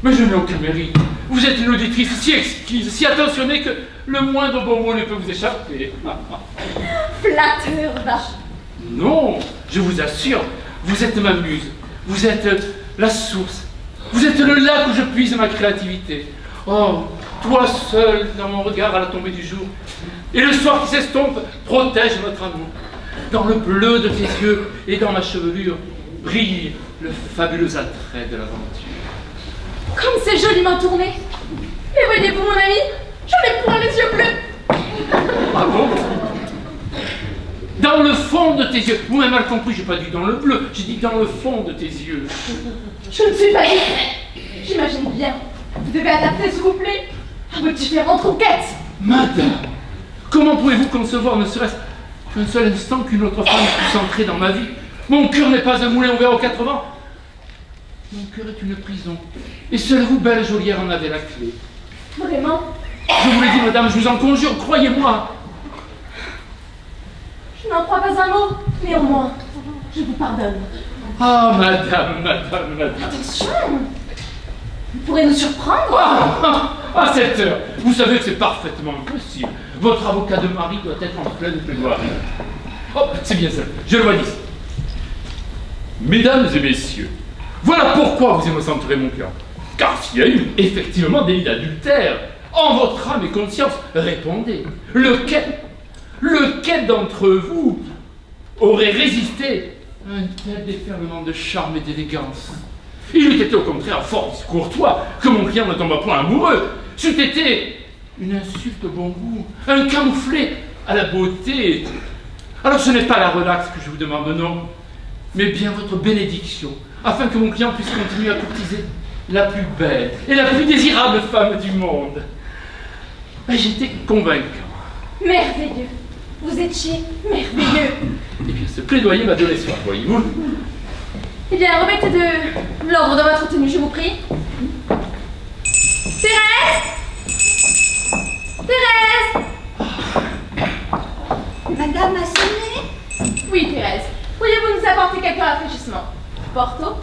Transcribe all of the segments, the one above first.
Mais je n'ai aucun mérite. Vous êtes une auditrice si exquise, si attentionnée que le moindre bon mot ne peut vous échapper. Flatteur, va. Non, je vous assure, vous êtes ma muse. Vous êtes la source. Vous êtes le lac où je puise ma créativité. Oh, toi seul, dans mon regard à la tombée du jour. Et le soir qui s'estompe protège notre amour. Dans le bleu de tes yeux et dans ma chevelure brille le fabuleux attrait de l'aventure. Comme c'est joliment tourné. Et voyez-vous, mon ami, j'en ai plein les yeux bleus. Ah bon? Dans le fond de tes yeux. Vous m'avez mal compris, j'ai pas dit dans le bleu, j'ai dit dans le fond de tes yeux. Je ne suis pas libre. J'imagine bien. Vous devez adapter ce couplet à vos différentes conquêtes. Madame, comment pouvez-vous concevoir, ne serait-ce qu'un seul instant, qu'une autre femme puisse entrer dans ma vie? Mon cœur n'est pas un moulin ouvert aux 4 vents. Mon cœur est une prison. Et seule vous, belle geôlière, en avez la clé. Vraiment? Je vous l'ai dit, madame, je vous en conjure, croyez-moi. Je n'en crois pas un mot. Néanmoins, je vous pardonne. Ah, madame. Attention! Vous pourrez nous surprendre. À cette heure, vous savez que c'est parfaitement impossible. Votre avocat de mari doit être en pleine plaidoirie. Oh, c'est bien ça, je le vois d'ici. Mesdames et messieurs, voilà pourquoi vous innocenterez mon cœur. Car s'il y a eu effectivement délit d'adultère, en votre âme et conscience, répondez. Lequel d'entre vous aurait résisté à un tel déferlement de charme et d'élégance? Il eût été au contraire fort discourtois que mon client ne tombe point amoureux. C'eût été une insulte au bon goût, un camouflet à la beauté. Alors ce n'est pas la relaxe que je vous demande, non, mais bien votre bénédiction, afin que mon client puisse continuer à courtiser la plus belle et la plus désirable femme du monde. J'étais convaincant. Merveilleux. Vous étiez merveilleux. Eh bien, ce plaidoyer m'a donné soif, voyez-vous. Eh bien, remettez de l'ordre dans votre tenue, je vous prie. Thérèse! Thérèse! Madame a sonné? Oui, Thérèse. Pourriez-vous nous apporter quelques rafraîchissements? Porto?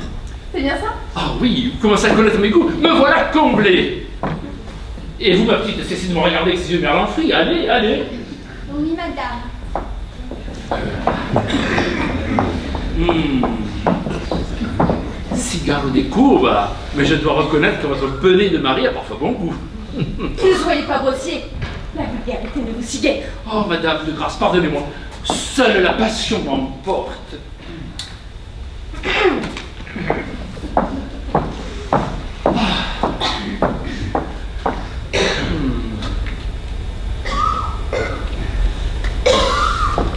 C'est bien ça? Ah oui, vous commencez à connaître mes goûts. Me voilà comblé. Et vous, ma petite, cessez de me regarder avec ses yeux merlanfris. Allez. Oui, madame. Cigare des courbes, mais je dois reconnaître que votre bonnet de mari a parfois bon goût. Ne soyez pas grossier. La vulgarité ne vous sied guère. Oh, madame de grâce, pardonnez-moi. Seule la passion m'emporte.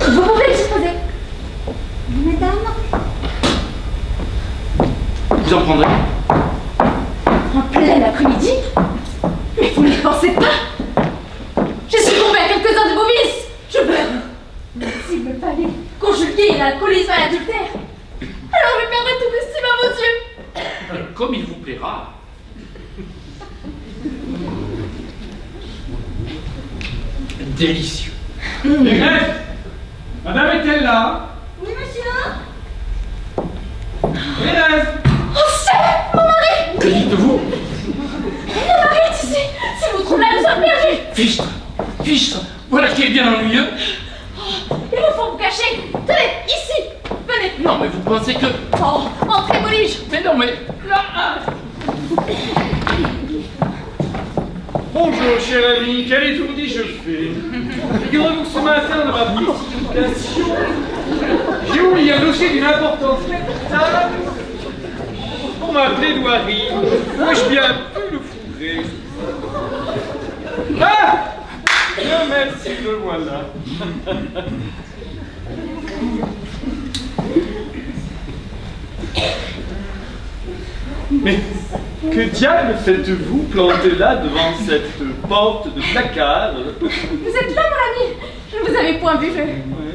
Vous pouvez disposer. Madame? Vous en prendrez? En plein après-midi? Mais vous ne le pensez pas? J'ai succombé à quelques-uns de vos vices. Je veux, s'il me fallait, conjuguer l'alcoolisme à l'adultère. Alors je perdrais toute estime à vos yeux. Comme il vous plaira. Délicieux. Thérèse, madame est-elle là? Oui, monsieur? Thérèse! Oh, c'est mon mari! Que dites-vous? Mon mari est ici. Si vous trouvez, nous sommes perdus. Fichtre, voilà qui est bien ennuyeux. Il vous faut vous cacher. Tenez, ici. Venez. Non, mais vous pensez que... Oh, entrez, Bolige. Mais non, mais... Là, Bonjour, cher ami, quel étourdi je fais. Figurez-vous que ce matin, dans ma précipitation, j'ai oublié un dossier d'une importance capitale pour ma plaidoirie. Pourrais-je bien pu le fourrer? Ah! Bien, merci, le voilà. Mais que diable faites-vous planté là devant cette porte de placard? Vous êtes là, mon ami. Je ne vous avais point vu.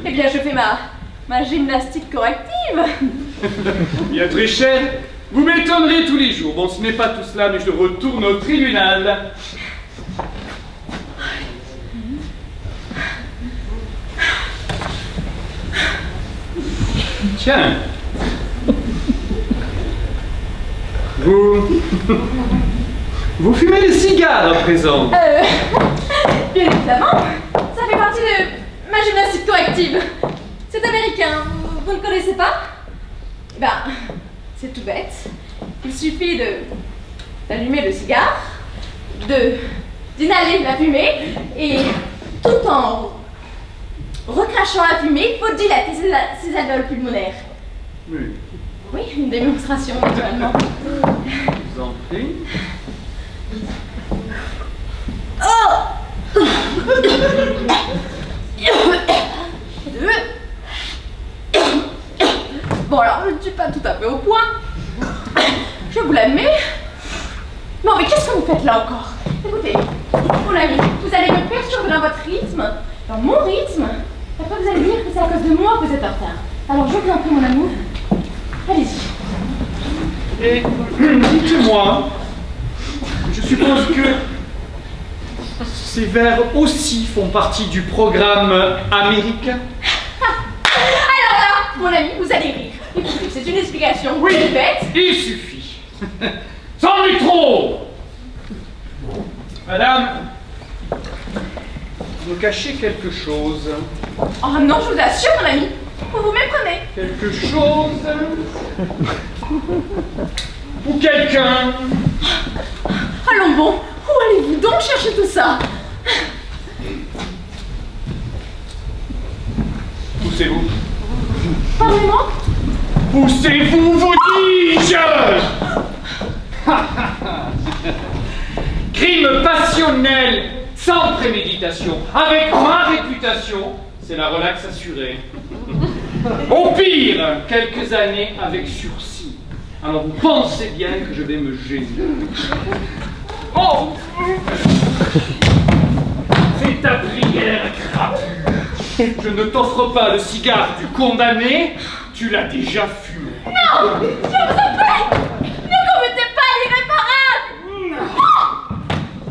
Eh bien, je fais ma gymnastique corrective. Bien très cher, vous m'étonnerez tous les jours. Bon, ce n'est pas tout cela, mais je retourne au tribunal. Tiens. Vous Vous fumez des cigares à présent? Bien évidemment, ça fait partie de ma gymnastique corrective. C'est américain, vous ne connaissez pas? Ben, c'est tout bête. Il suffit d'allumer le cigare, d'inhaler la fumée, et tout en recrachant la fumée, il faut dilater ses alvéoles pulmonaires. Oui. Oui, une démonstration, naturellement. Je vous en prie. Oh! Bon, alors, je ne suis pas tout à fait au point. Je vous l'admets. Non, mais qu'est-ce que vous faites là encore? Écoutez, mon ami, vous allez me perturber dans votre rythme, dans mon rythme. Après, vous allez dire que c'est à cause de moi que vous êtes en retard. Alors, je vous en prie, mon amour. Allez-y. Et dites-moi, je suppose que ces vers aussi font partie du programme américain? Alors là, mon ami, vous allez rire. Écoutez, c'est une explication Oui, bête. il suffit. C'en est trop. Madame, vous me cachez quelque chose. Oh non, je vous assure, mon ami, vous vous méprenez. Quelque chose ou quelqu'un. Allons bon, où allez-vous donc chercher tout ça? Poussez-vous. Pardonnez-moi? Poussez-vous, vous dis-je. Crime passionnel, sans préméditation, avec ma réputation, c'est la relaxe assurée. Au pire, quelques années avec sursis. Alors vous pensez bien que je vais me gêner. Oh! C'est ta prière, crapule. Je ne t'offre pas le cigare du condamné, tu l'as déjà fumé. Non! Je vous en prie! Ne commettez pas l'irréparable!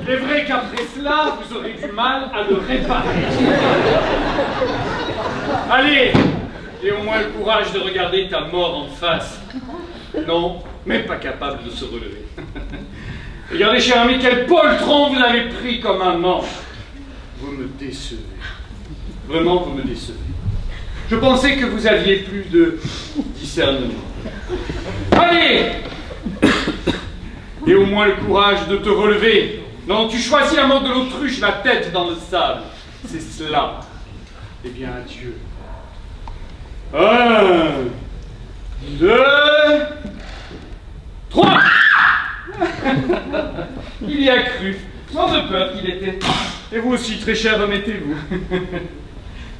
Il est vrai qu'après cela, vous aurez du mal à le réparer. Allez, aie au moins le courage de regarder ta mort en face. Non, mais pas capable de se relever. Regardez, cher ami, quel poltron vous avez pris comme amant. Vous me décevez. Vraiment, vous me décevez. Je pensais que vous aviez plus de discernement. Allez! Et au moins le courage de te relever. Non, tu choisis la mort de l'autruche, la tête dans le sable. C'est cela. Eh bien, adieu. 1, 2, 3. Il y a cru. Sans de peur qu'il était. Et vous aussi, très cher, remettez-vous.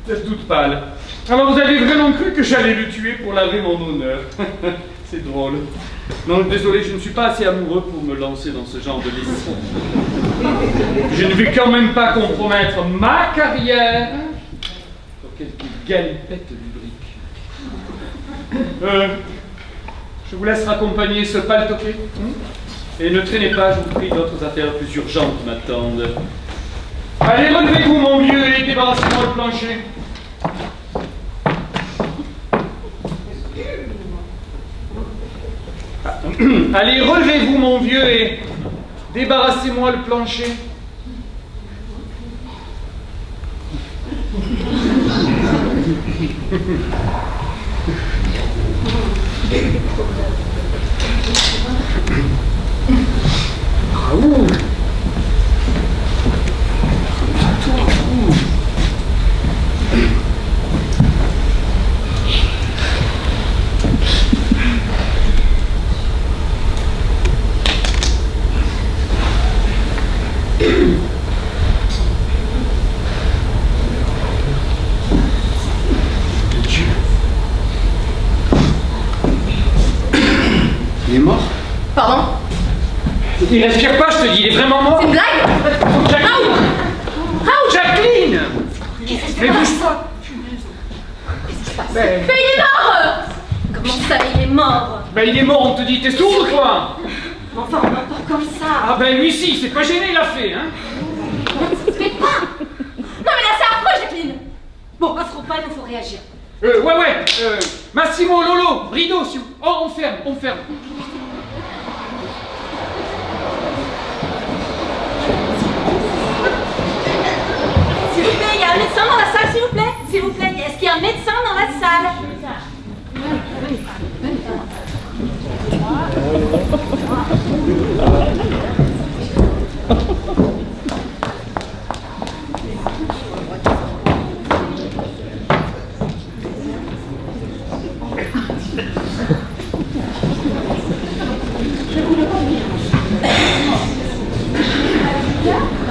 Vous êtes toute pâle. Alors vous avez vraiment cru que j'allais le tuer pour laver mon honneur. C'est drôle. Non, désolé, je ne suis pas assez amoureux pour me lancer dans ce genre de lessive. Je ne vais quand même pas compromettre ma carrière pour quelques galipettes lubriques. Je vous laisse raccompagner ce paltoquet. Et ne traînez pas, je vous prie, d'autres affaires plus urgentes m'attendent. Allez, relevez-vous, mon vieux, et débarrassez-moi le plancher. Allez, relevez-vous, mon vieux, et débarrassez-moi le plancher. Raoul! Il est mort? Pardon? Il respire pas, je te dis, il est vraiment mort. C'est une blague? Jacqueline! Jacqueline! Mais bouge-toi! Mais il est mort! Comment ça, il est mort? Ben il est mort, on te dit, t'es sourd quoi? Enfin, on n'en parle comme ça. Ah ben lui si, c'est pas gêné, il l'a fait, hein? Faites pas! Non mais là c'est affreux, Jacqueline! Bon, offre pas, il faut réagir. Ouais, Massimo, Lolo, rideau, si vous... Oh, on ferme. il y a un médecin dans la salle, s'il vous plaît? S'il vous plaît, est-ce qu'il y a un médecin dans la salle?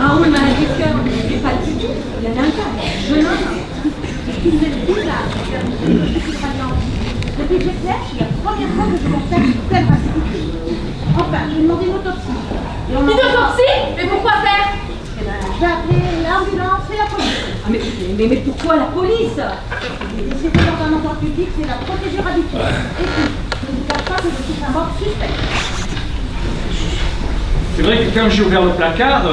Ah oui, maladie de cœur, mais pas du tout. Il y avait un cas, jeune homme. Vous êtes bizarre. Depuis que j'éclaire, c'est la première fois que je m'en fais une telle facilité. Enfin, je vais demander une autopsie. Une autopsie? Mais pourquoi faire? Eh ben, je vais appeler l'ambulance et la police. Ah, mais pourquoi la police? C'était dans un endroit public, c'est la procédure habituelle. Et puis, je ne vous cache pas que je suis un mort suspect. C'est vrai que quand j'ai ouvert le placard,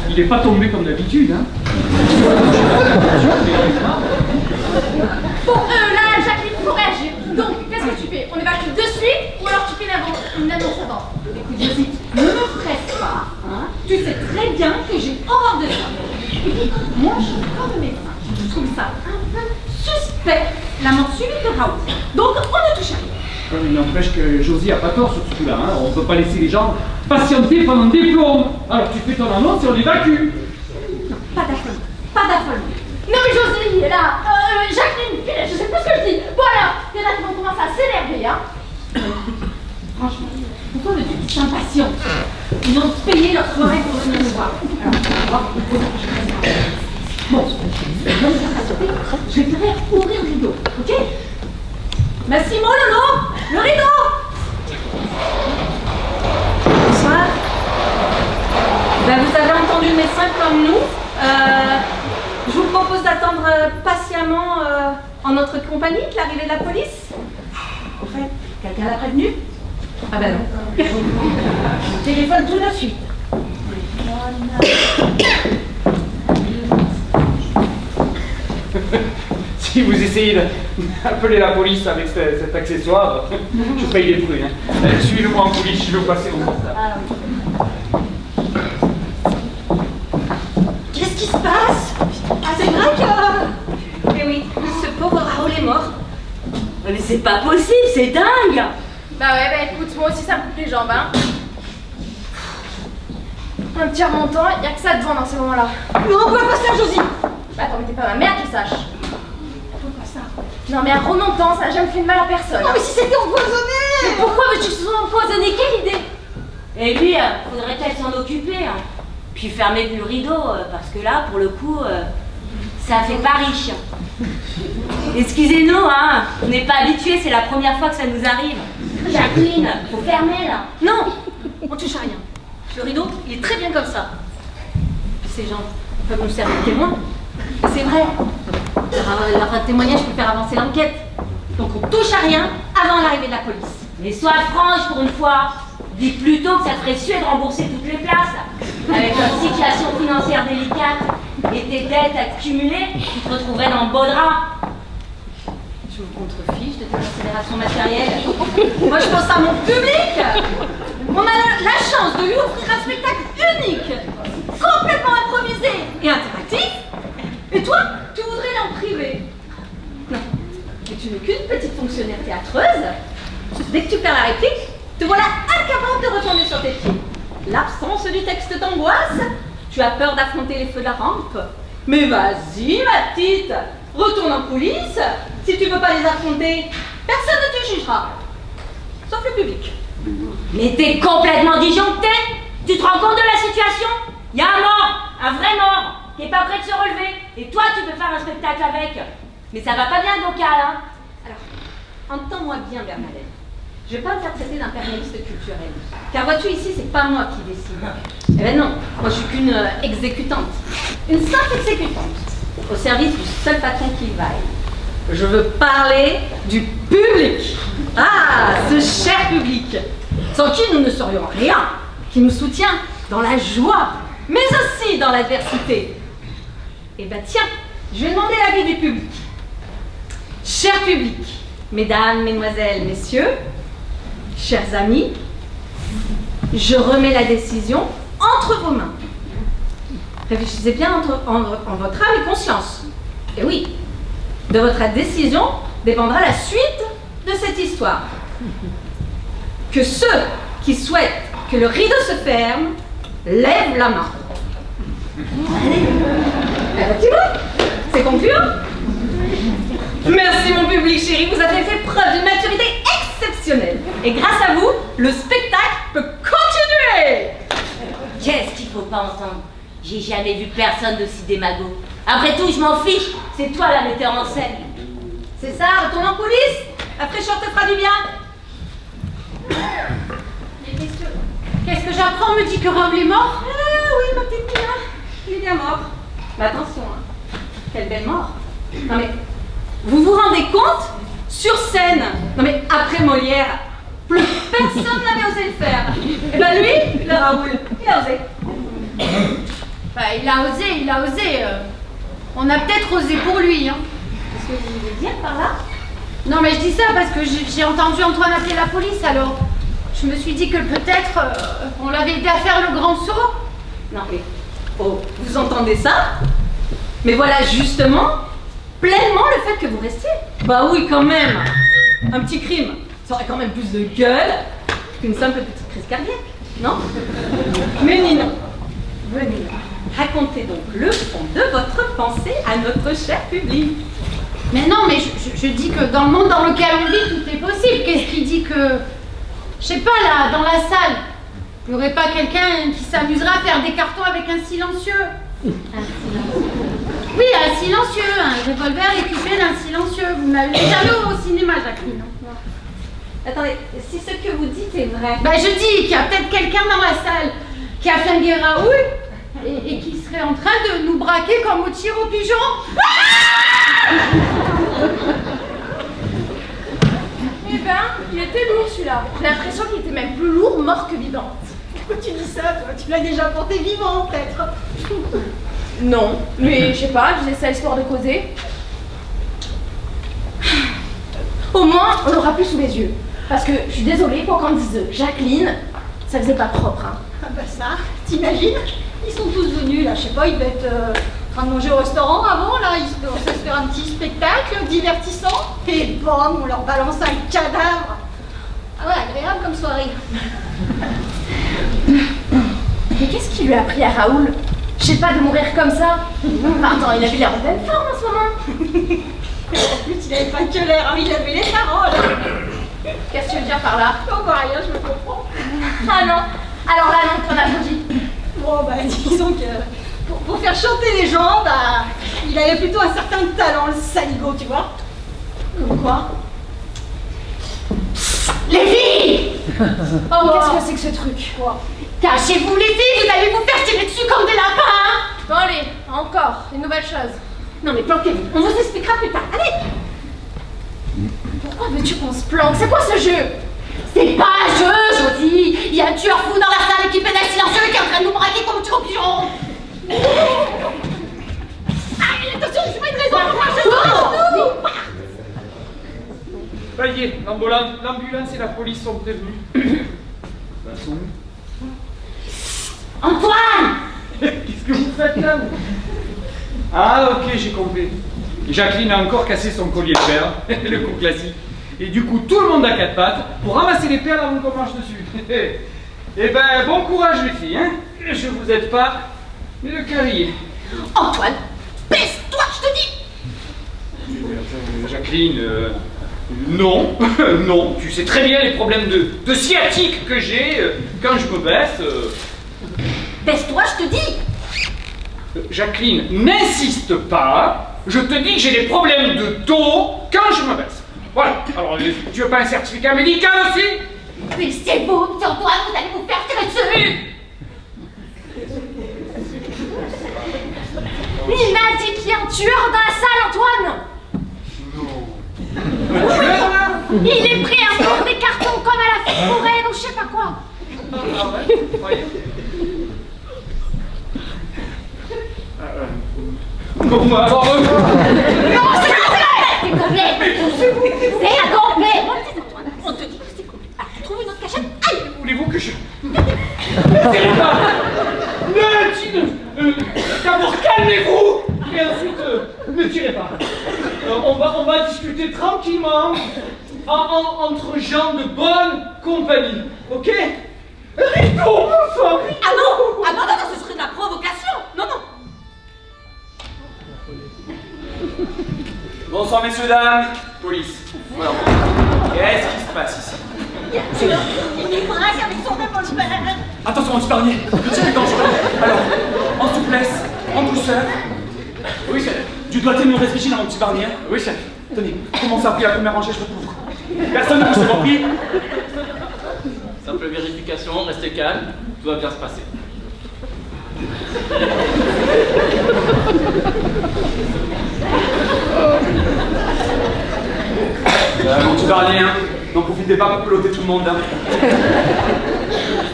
il n'est pas tombé comme d'habitude. Hein. Bon, là, Jacqueline, il faut réagir. Donc, qu'est-ce que tu fais? On évacue de suite ou alors tu fais une annonce avant? Écoute, Josie, ne me presse pas. Hein. Tu sais très bien que j'ai horreur de ça. Et puis, moi, je suis comme médecin. Je trouve ça un peu suspect, la mort subite de Raoul. Donc, on ne touche à rien. Il n'empêche que Josie n'a pas tort sur ce coup-là. Hein. On ne peut pas laisser les gens patienter pendant des plombs. Alors tu fais ton annonce et on évacue. Non, pas d'affolement. Pas d'affolement. Non mais Josie, là, Jacqueline, je sais plus ce que je dis. Bon alors, il y en a qui vont commencer à s'énerver, hein. Franchement, pourquoi me dites impatient? Ils ont payé leur soirée pour venir nous voir. Alors, on va voir. Bon, je vais faire ouvrir le rideau, ok? Massimo, Lolo, le rideau! Bonsoir. Ben, vous avez entendu le médecin comme nous. Je vous propose d'attendre patiemment en notre compagnie l'arrivée de la police. En fait, quelqu'un l'a prévenu? Ah ben non. Je téléphone tout de suite. Si vous essayez d'appeler la police avec cet accessoire, je paye les prix. Hein. Suivez-moi en police, je veux passer mon portable. Ah, oui. Qu'est-ce qui se passe? Ah, c'est vrai que... Eh oui, ce pauvre Raoul est mort. Mais c'est pas possible, c'est dingue! Bah ouais, bah écoute, moi aussi ça me coupe les jambes, hein. Un petit remontant, y'a que ça devant dans ces moments-là. Mais on peut pas ça, Josie? Bah attends, mais t'es pas ma mère qui sache. Pourquoi ça? Non mais un remontant, ça n'a jamais fait de mal à personne. Non mais si c'était empoisonné! Mais pourquoi veux-tu que ce soit empoisonné? Quelle idée? Et lui, faudrait peut-être s'en occuper. Hein. Puis fermer le rideau, parce que là, pour le coup, ça fait pas riche. Excusez-nous, hein, on n'est pas habitués, c'est la première fois que ça nous arrive. Jacqueline, faut fermer là. Non, on touche à rien. Le rideau, il est très bien comme ça. Puis ces gens peuvent nous servir de témoins. C'est vrai. Leur témoignage peut faire avancer l'enquête. Donc on touche à rien avant l'arrivée de la police. Mais sois franche pour une fois. Dis plutôt que ça te ferait suer de rembourser toutes les places. Avec une situation financière délicate et tes dettes accumulées, tu te retrouverais dans le beau drap. Je me contrefiche de tes considérations matérielles. Moi, je pense à mon public. On a la chance de lui offrir un spectacle unique, complètement improvisé et interactif. Et toi, tu voudrais l'en priver? Non, mais tu n'es qu'une petite fonctionnaire théâtreuse. Dès que tu perds la réplique, te voilà incapable de retourner sur tes pieds. L'absence du texte t'angoisse. Tu as peur d'affronter les feux de la rampe. Mais vas-y, ma petite, retourne en coulisses. Si tu veux pas les affronter, personne ne te jugera. Sauf le public. Mais t'es complètement disjoncté. Tu te rends compte de la situation? Il y a un mort, un vrai mort, qui est pas prêt de se relever. Et toi, tu veux faire un spectacle avec. Mais ça va pas bien, le local, hein? Alors, entends-moi bien, Bernadette. Je vais pas me faire traiter d'impérialiste culturel. Car vois-tu, ici, c'est pas moi qui décide. Eh ben non, moi je suis qu'une exécutante. Une simple exécutante. Au service du seul patron qui vaille. Je veux parler du public. Ah, ce cher public. Sans qui nous ne serions rien. Qui nous soutient dans la joie, mais aussi dans l'adversité. Eh ben tiens, je vais demander l'avis du public. Cher public, mesdames, mesdemoiselles, messieurs, chers amis, je remets la décision entre vos mains. Réfléchissez bien en votre âme et conscience. Et oui, de votre décision dépendra la suite de cette histoire. Que ceux qui souhaitent que le rideau se ferme lèvent la main. Effectivement, c'est concluant. Merci mon public chéri, vous avez fait preuve d'une maturité exceptionnelle. Et grâce à vous, le spectacle peut continuer. Qu'est-ce qu'il faut pas entendre? J'ai jamais vu personne d'aussi démago. Après tout, je m'en fiche. C'est toi la metteur en scène. C'est ça, retourne en coulisses. La fraîcheur te fera du bien. Qu'est-ce que j'apprends? On me dit que Raoul est mort. Ah oui, ma petite Nina, il est bien mort. Mais attention, hein. Quelle belle mort. Non mais, vous vous rendez compte? Sur scène, non mais après Molière, plus personne n'avait osé le faire. Et ben lui, le Raoul, il a osé. Bah, il a osé. On a peut-être osé pour lui, hein. Qu'est-ce que vous voulez dire par là? Non, mais je dis ça parce que j'ai entendu Antoine appeler la police, alors je me suis dit que peut-être on l'avait aidé à faire le grand saut. Non mais, oh, vous entendez ça? Mais voilà justement pleinement le fait que vous restiez. Bah oui, quand même. Un petit crime, ça aurait quand même plus de gueule qu'une simple petite crise cardiaque, non? Mais Nina, venez, racontez donc le fond de votre pensée à notre cher public. Mais non, mais je dis que dans le monde dans lequel on vit, tout est possible. Qu'est-ce qui dit que... Je sais pas, là, dans la salle, il n'y aurait pas quelqu'un qui s'amuserait à faire des cartons avec un silencieux? Oui, un silencieux, un revolver équipé d'un silencieux. Vous n'avez jamais au cinéma, Jacqueline. Attendez, si ce que vous dites est vrai... Ben, je dis qu'il y a peut-être quelqu'un dans la salle qui a flingué Raoul et qui serait en train de nous braquer comme au tir au pigeon. Eh ben, il était lourd celui-là. J'ai l'impression qu'il était même plus lourd mort que vivant. Pourquoi tu dis ça, toi? Tu l'as déjà porté vivant, peut-être. Non, mais je sais pas, je disais ça histoire de causer. Au moins, on l'aura plus sous les yeux. Parce que je suis désolée pour qu'on dise Jacqueline, ça faisait pas propre, hein. Ah bah ça, t'imagines? Ils sont tous venus, là, je sais pas, ils devaient être en train de manger au restaurant avant, là, ils se faire un petit spectacle divertissant, et bam, on leur balance un cadavre. Ah ouais, agréable comme soirée. Mais qu'est-ce qui lui a pris à Raoul? Je sais pas, de mourir comme ça. Attends, il avait l'air en pleine forme en ce moment. En plus, il avait pas que l'air, hein, il avait les paroles. Qu'est-ce que tu veux dire par là? Oh bah rien, je me comprends. Ah non. Alors là, non, qu'on applaudit. Bon bah disons que pour faire chanter les gens, bah il avait plutôt un certain talent, le saligo, tu vois. Comme quoi? Les filles! Oh, qu'est-ce que c'est que ce truc? Cachez-vous les filles, vous allez vous faire tirer dessus comme des lapins, hein. Bon allez, encore, une nouvelle chose. Non mais planquez-vous, on vous expliquera plus tard, allez. Pourquoi veux-tu qu'on se planque? C'est quoi ce jeu? C'est pas un jeu, Josie. Il y a un tueur fou dans la salle équipé d'un silencieux qui est en train de nous braquer comme un tir au pigeon. Ah, attention, c'est pas une raison pour moi, Ça y est, l'ambulance et la police sont prévenus. Antoine! Qu'est-ce que vous faites là, vous? Ah, ok, j'ai compris. Jacqueline a encore cassé son collier de perles, le coup classique. Et du coup, tout le monde a quatre pattes pour ramasser les perles avant qu'on marche dessus. Eh ben, bon courage, les filles, hein. Je vous aide pas, mais le carrier. Antoine, baisse-toi, je te dis! Jacqueline, non, non. Tu sais très bien les problèmes de sciatique que j'ai quand je me baisse. Baisse-toi, je te dis! Jacqueline, n'insiste pas. Je te dis que j'ai des problèmes de dos quand je me baisse. Voilà. Alors, tu veux pas un certificat médical aussi? Baissez-vous, petit Antoine, vous allez vous faire tirer dessus! Il m'a dit qu'il y a un tueur dans la salle, Antoine! Non. Il est prêt à faire des cartons comme à la forêt ou je sais pas quoi! Ah ouais, voyez. Bon, bah, alors, Non, c'est complet! C'est complet! On te dit que c'est complet. Ah, trouve une autre cachette. Aïe! voulez-vous que je... C'est pas... discuter tranquillement entre gens de bonne compagnie, ok? Rideau, enfin, rideau. Ah non, ce serait de la provocation. Non. Bonsoir messieurs, dames, police. Voilà. Qu'est-ce qui se passe ici? Il braque avec son revolver. Attention, mon petit Barnier, le tir est dangereux. Alors, en souplesse, en douceur. Oui, chef. Tu dois tenir reste vigilant, mon petit Barnier. Oui, chef. Tenez, commencez à appuyer la première rangée, je vous couvre. Personne ne vous s'est compris. Simple vérification, restez calme, tout va bien se passer. Mon petit Barnier, hein. N'en profitez pas pour peloter tout le monde. Hein.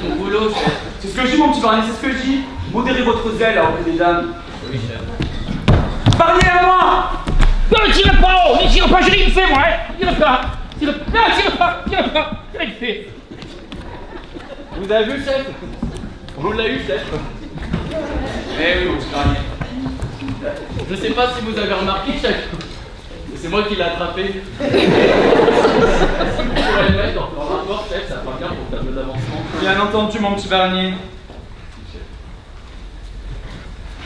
Mon boulot, chef. C'est ce que je dis, mon petit Barnier, c'est ce que je dis. Modérez votre zèle auprès des dames. Oui, chef. Barnier à moi! Non, ne tirez pas, oh, ne tirez pas, j'ai rien fait, moi, hein. Tirez pas. Non, tirez pas. J'ai rien fait. Vous avez vu, chef? On l'a eu, chef. Eh oui, mon petit Barnier. Je sais pas si vous avez remarqué, chef. C'est moi qui l'ai attrapé. Pour le mettre dans le rapport, chef, ça fera bien pour le tableau d'avancement. Bien entendu, mon petit Barnier.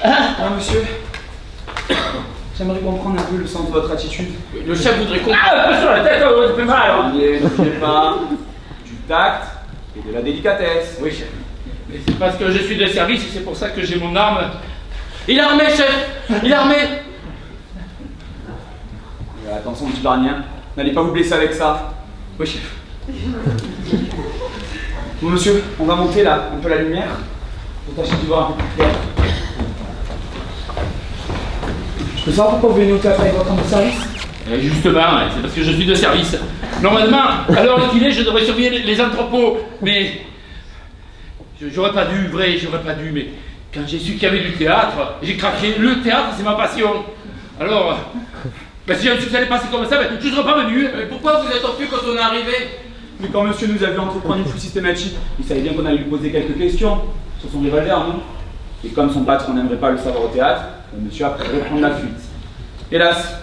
Ah, monsieur. J'aimerais comprendre un peu le sens de votre attitude. Le chef voudrait comprendre. Ah, un peu sur la tête, ça fait mal. Barnier, n'oubliez pas du tact et de la délicatesse. Oui, chef. Mais c'est parce que je suis de service et c'est pour ça que j'ai mon arme. Il est armé, chef. Il est armé. Attention, petit Barnier, n'allez pas vous blesser avec ça. Oui, chef. Bon, monsieur, on va monter là, un peu la lumière, pour tâcher d'y voir un peu plus clair. Je peux savoir pourquoi vous venez au théâtre avec votre homme de service? Justement, c'est parce que je suis de service. Normalement, à l'heure qu'il est, je devrais surveiller les entrepôts, mais j'aurais pas dû, mais quand j'ai su qu'il y avait du théâtre, j'ai craqué. Le théâtre, c'est ma passion. Alors, si j'ai su que ça allait passer comme ça, je ne serais pas venu. Mais pourquoi vous êtes enfui quand on est arrivé? Mais quand monsieur nous a vu entreprendre une fouille systématique, il savait bien qu'on allait lui poser quelques questions sur son revolver, non? Et comme son patron n'aimerait pas le savoir au théâtre, monsieur a préféré prendre la fuite. Hélas,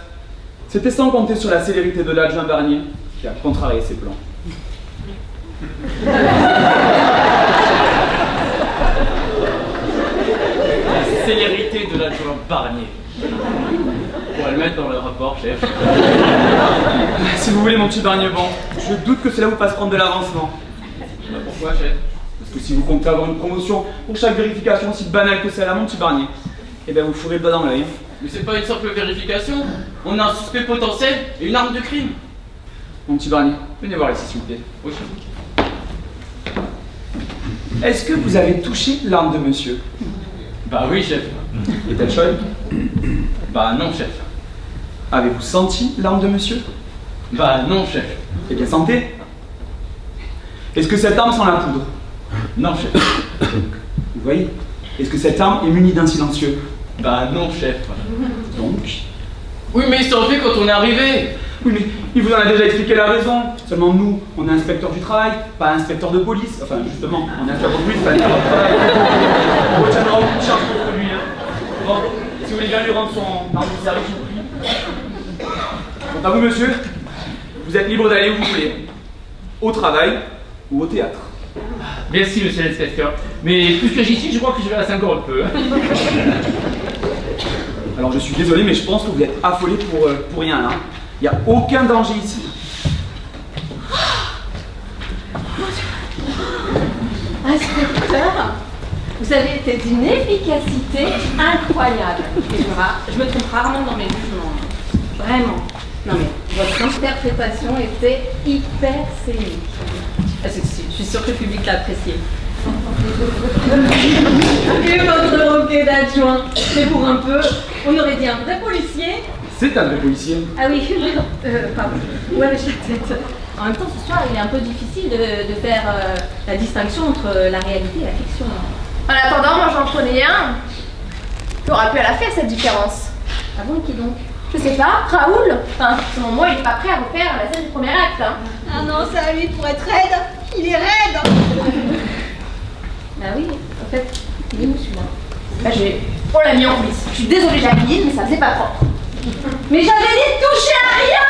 c'était sans compter sur la célérité de l'adjoint Barnier qui a contrarié ses plans. La célérité de l'adjoint Barnier. On va le mettre dans le rapport, chef. Si vous voulez, mon petit Barnier, bon, je doute que cela vous fasse prendre de l'avancement. Pourquoi, chef? Parce que si vous comptez avoir une promotion pour chaque vérification aussi banale que celle-là, mon petit Barnier, eh bien vous fourrez le doigt dans l'œil. Mais c'est pas une simple vérification. On a un suspect potentiel et une arme de crime. Mon petit Barnier, venez voir ici, s'il vous plaît. Oui, chef. Est-ce que vous avez touché l'arme de monsieur? Bah oui, chef. Est-elle chaude? Bah non, chef. Avez-vous senti l'arme de monsieur? Bah non, chef. Eh bien, sentez. Est-ce que cette arme sent la poudre? Non, chef. Vous voyez? Est-ce que cette arme est munie d'un silencieux? Bah non, chef. Donc? Oui, mais il s'en fait quand on est arrivé. Oui, mais il vous en a déjà expliqué la raison. Seulement nous, on est inspecteur du travail, pas inspecteur de police. Enfin, justement, on est inspecteur de police, pas inspecteur de travail. On retiendra aucune charge contre lui. Hein. Bon, si vous voulez bien lui rendre son arme de service, je vous prie. Quant à vous, monsieur, vous êtes libre d'aller où vous voulez. Au travail ou au théâtre. Merci, monsieur l'inspecteur. Mais plus que j'y suis, je crois que je vais rester encore un peu. Alors je suis désolé, mais je pense que vous êtes affolé pour rien là. Il n'y a aucun danger ici. Inspecteur, vous avez été d'une efficacité incroyable. Et je me trompe rarement dans mes jugements. Vraiment. Non mais, votre interprétation était hyper scénique. Ah, je suis sûre que le public l'a apprécié. Et votre roquet d'adjoint, c'est pour un peu, on aurait dit un vrai policier. C'est un vrai policier. Ah oui, pardon. Ouais, mais j'ai la tête. En même temps, ce soir, il est un peu difficile de faire la distinction entre la réalité et la fiction. En attendant, moi j'en prenais un. Tu aurais pu la faire cette différence. Ah bon, qui donc? Je sais pas, Raoul. Enfin, selon moi, il est pas prêt à refaire la scène du premier acte. Hein. Ah non, ça à lui pour être raide. Il est raide. Bah oui, en fait, il est où celui-là? Bah, on l'a mis en coulisses. Je suis désolée, Jacqueline, mais ça faisait pas propre. Mais j'avais dit de toucher à rien!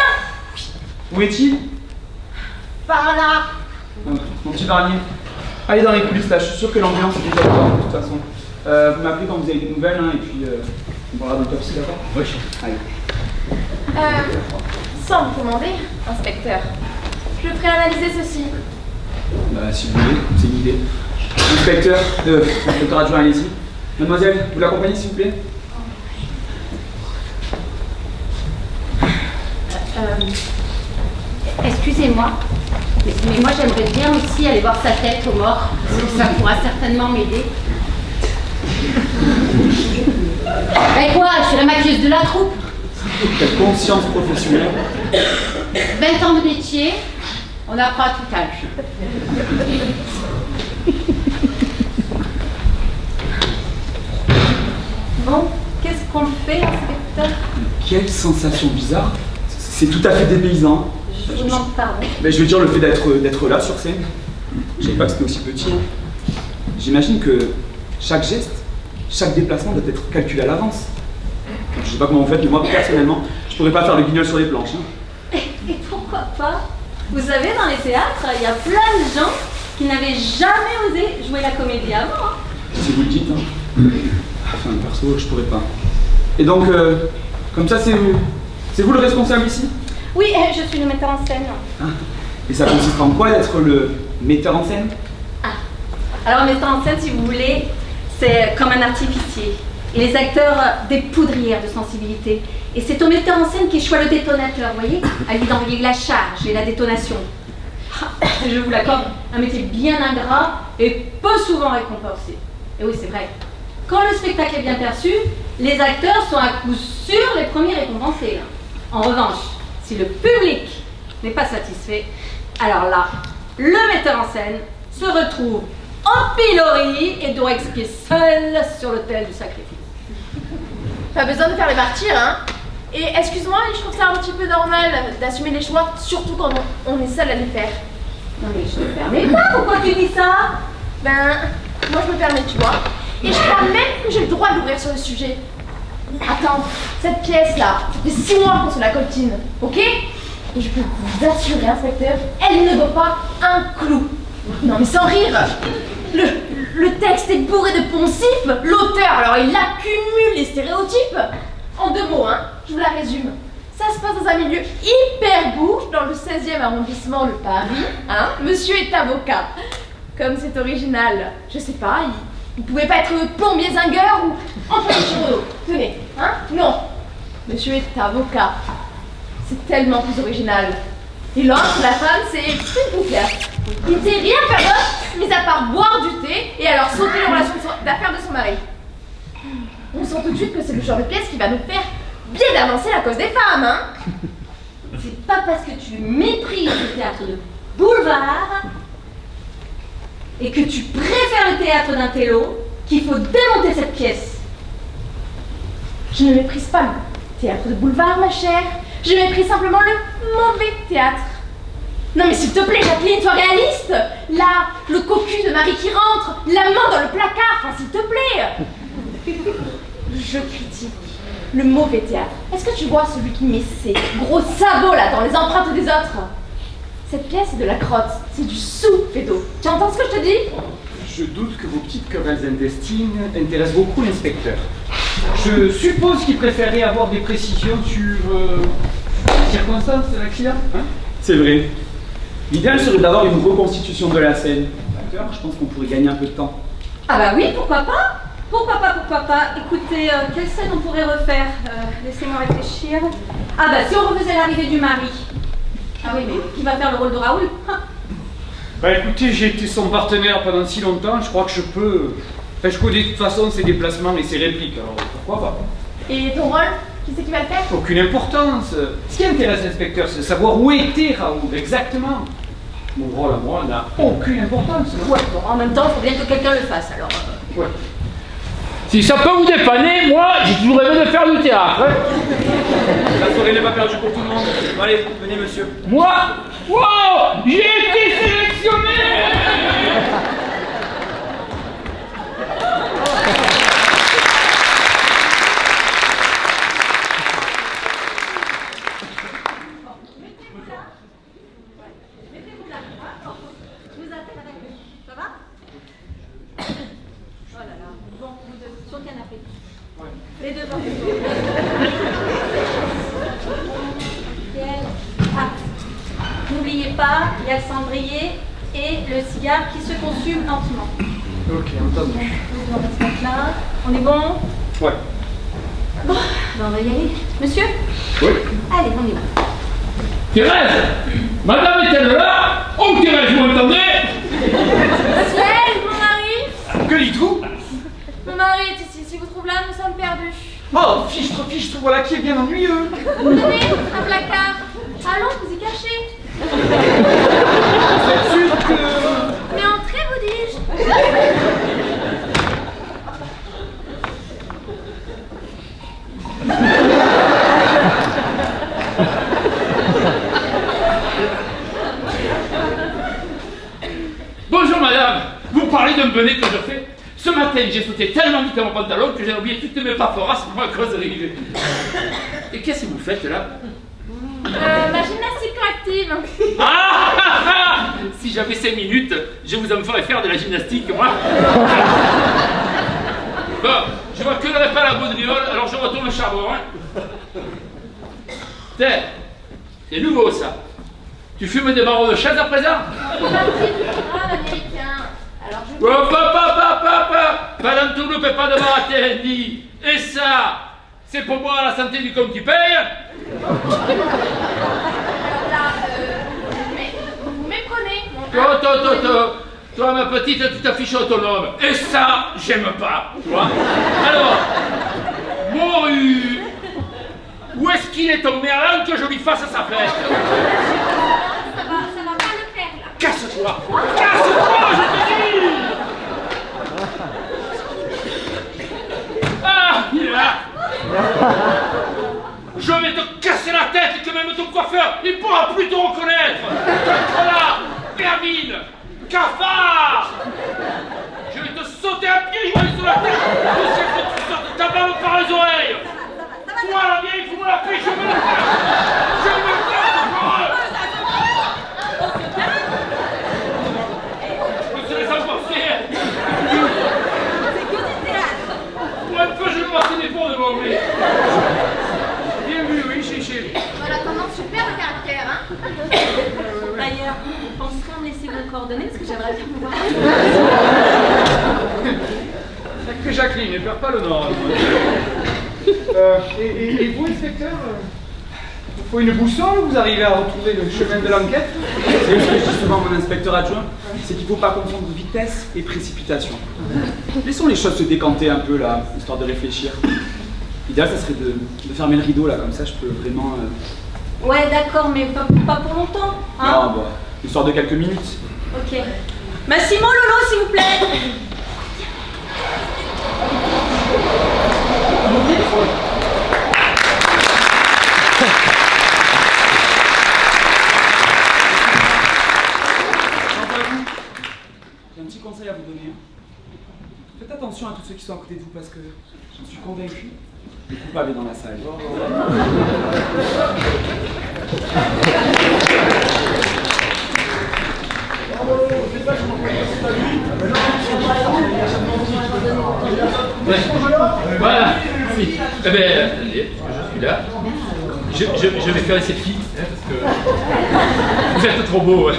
Où est-il? Par là. Mon petit Barnier. Allez dans les coulisses là, je suis sûr que l'ambiance est déjà dedans de toute façon. Vous m'appelez quand vous avez des nouvelles, hein, et puis on parlera d'autopsie, d'accord? Oui. Allez. Sans vous commander, inspecteur, je ferai analyser ceci. Bah, si vous voulez, c'est une idée. Inspecteur, inspecteur adjoint, allez-y. Mademoiselle, vous l'accompagnez s'il vous plaît? Excusez-moi, mais moi j'aimerais bien aussi aller voir sa tête au mort, parce que ça pourra certainement m'aider. Ben quoi, je suis la maquilleuse de la troupe. Quelle conscience professionnelle. 20 ans de métier, on apprend à tout âge. Bon, qu'est-ce qu'on fait, inspecteur? Quelle sensation bizarre. C'est tout à fait dépaysant. Je vous demande pardon. Mais je veux dire, le fait d'être là sur scène, je savais pas que c'était aussi petit. Hein. J'imagine que chaque geste, chaque déplacement doit être calculé à l'avance. Je sais pas comment vous faites, mais moi personnellement, je pourrais pas faire le guignol sur les planches. Hein. Et pourquoi pas? Vous savez, dans les théâtres, il y a plein de gens qui n'avaient jamais osé jouer la comédie avant. Hein. Si vous le dites, hein. Enfin, perso, je pourrais pas. Et donc, comme ça, c'est vous le responsable ici? Oui, je suis le metteur en scène. Ah. Et ça consiste en quoi d'être le metteur en scène? Alors, le metteur en scène, si vous voulez, c'est comme un artificier. Et les acteurs, des poudrières de sensibilité. Et c'est au metteur en scène qui choisit le détonateur, vous voyez? À lui d'envoyer la charge et la détonation. Je vous l'accorde, un métier bien ingrat et peu souvent récompensé. Et oui, c'est vrai. Quand le spectacle est bien perçu, les acteurs sont à coup sûr les premiers récompensés. En revanche, si le public n'est pas satisfait, alors là, le metteur en scène se retrouve en pilori et doit expier seul sur l'autel du sacrifice. Pas besoin de faire les martyrs, hein. Et excuse-moi, je trouve ça un petit peu normal d'assumer les choix, surtout quand on est seul à les faire. Non mais je te permets pas, pourquoi tu dis ça? Ben, moi je me permets, tu vois. Et je crois même que j'ai le droit d'ouvrir sur le sujet. Attends, cette pièce-là, ça fait 6 mois qu'on se la coltine, ok? Et je peux vous assurer, inspecteur, elle ne vaut pas un clou. Non mais sans rire, le texte est bourré de poncifs, l'auteur, alors il accumule les stéréotypes. En 2 mots, hein, je vous la résume. Ça se passe dans un milieu hyper bouge, dans le 16e arrondissement de Paris, hein. Monsieur est avocat. Comme c'est original, je sais pas, il pouvait pas être plombier zingueur ou employé chirurgien. Tenez, hein. Non, monsieur est avocat. C'est tellement plus original. Et l'autre, la femme, c'est une bouffère. Il ne sait rien faire d'autre, mis à part boire du thé et alors sauter les relations d'affaires de son mari. On sent tout de suite que c'est le genre de pièce qui va nous faire bien avancer la cause des femmes, hein. C'est pas parce que tu méprises le théâtre de boulevard et que tu préfères le théâtre d'un télo qu'il faut démonter cette pièce. Je ne méprise pas le théâtre de boulevard, ma chère. Je méprise simplement le mauvais théâtre. Non mais s'il te plaît, Jacqueline, sois réaliste. Là, le cocu de Marie qui rentre, la main dans le placard, enfin s'il te plaît. Je critique le mauvais théâtre. Est-ce que tu vois celui qui met ses gros sabots là dans les empreintes des autres? Cette pièce est de la crotte, c'est du sous-fédo. Tu entends ce que je te dis? Je doute que vos petites querelles intestines intéressent beaucoup l'inspecteur. Je suppose qu'il préférerait avoir des précisions sur les circonstances de l'accident. Hein? C'est vrai. L'idéal serait d'avoir une reconstitution de la scène. D'accord, je pense qu'on pourrait gagner un peu de temps. Ah bah oui, pourquoi pas? Pourquoi pas? Écoutez, quelle scène on pourrait refaire? Laissez-moi réfléchir. Ah bah si on refaisait l'arrivée du mari. Ah oui, mais qui va faire le rôle de Raoul? Bah écoutez, j'ai été son partenaire pendant si longtemps, je crois que je peux... Enfin, je connais de toute façon ses déplacements et ses répliques, alors pourquoi pas? Et ton rôle? Qui c'est qui va le faire? Aucune importance. Ce qui intéresse l'inspecteur, c'est de savoir où était Raoul, exactement. Mon rôle à moi n'a aucune importance. Ouais, bon, en même temps, il faut bien que quelqu'un le fasse, alors... Ouais. Si ça peut vous dépanner, moi, j'ai toujours rêvé de faire du théâtre. Hein. La soirée n'est pas perdue pour tout le monde. Bon, allez, venez monsieur. Moi, wow, j'ai été sélectionné. Mettez-vous là. Hein? Je vous appelle avec eux. Ça va? Oh là là. Bon, vous deux, sur le canapé. Ouais. Les deux dans Ah, n'oubliez pas, il y a le cendrier et le cigare qui se consume lentement. Ok, entendu. On va se mettre là. On est bon? Ouais. Bon, ben on va y aller. Monsieur? Oui. Allez, on y va. Thérèse, madame est-elle là? Oh, Thérèse, vous m'entendez? Ciel, mon mari! Que dites-vous? Mon mari est ici. Si vous trouvez là, nous sommes perdus. Oh, fichtre, voilà qui est bien ennuyeux. Tenez, un placard. Allons, vous y cachez. Vous êtes sûr que... Mais entrez, vous dis-je. Bonjour madame, vous parlez d'un bonnet que je fais. Ce matin, j'ai sauté tellement vite à mon pantalon que j'ai oublié toutes mes paperasses pour ma causerie. Et qu'est-ce que vous faites là? Ma gymnastique active. Ah Si j'avais 5 minutes, je vous en ferais faire de la gymnastique, moi. Bon, je vois que n'aurait pas la baudriole, alors je retourne au charbon. Hein. Tiens, c'est nouveau ça. Tu fumes des barreaux de chaise à présent? Américain. Alors je Oh, papa, pas dans tout le pas de barater, dit. Et ça, c'est pour moi la santé du compte qui paye. Alors là, mais vous méprenez. Toi, ma petite, tu t'affiches autonome. Et ça, j'aime pas, tu vois. Alors, Moru, où est-ce qu'il est ton merlan que je lui fasse sa fête? Ça va pas le faire là. Casse-toi, je te dis. Ah, il est là. Je vais te casser la tête que même ton coiffeur, il pourra plus te reconnaître. Voilà, vermine, cafard. Je vais te sauter un pied sur la tête jusqu'à ce que tu sortes ta barbe par les oreilles. Toi, la vieille, faut me la paix, je me la casse. Je me casse encore. Je te laisse emporter. C'est que du théâtre. Pour un peu, je vais marquer des ponts devant lui. Bien vu, oui, chérie. Voilà, comment super le caractère, hein. D'ailleurs, vous penserez à me laisser vos coordonnées parce que j'aimerais bien vous voir. C'est que Jacqueline, ne perds pas le nord. Et vous, inspecteur, il faut une boussole ou vous arrivez à retrouver le chemin de l'enquête? C'est ce que je dis souvent à mon inspecteur adjoint, c'est qu'il ne faut pas confondre vitesse et précipitation. Laissons les choses se décanter un peu là, histoire de réfléchir. L'idéal, ça serait de fermer le rideau là, comme ça je peux vraiment... Ouais, d'accord, mais pas pour longtemps. Hein? Non, bah, histoire de quelques minutes. Ok. Massimo Lolo, s'il vous plaît. J'ai un petit conseil à vous donner. Faites attention à tous ceux qui sont à côté de vous parce que j'en suis convaincu. Le coupable est dans la salle. Voilà. Si. Eh bien, je suis là. Je vais faire les selfies, hein, parce que vous êtes trop beau. Ouais.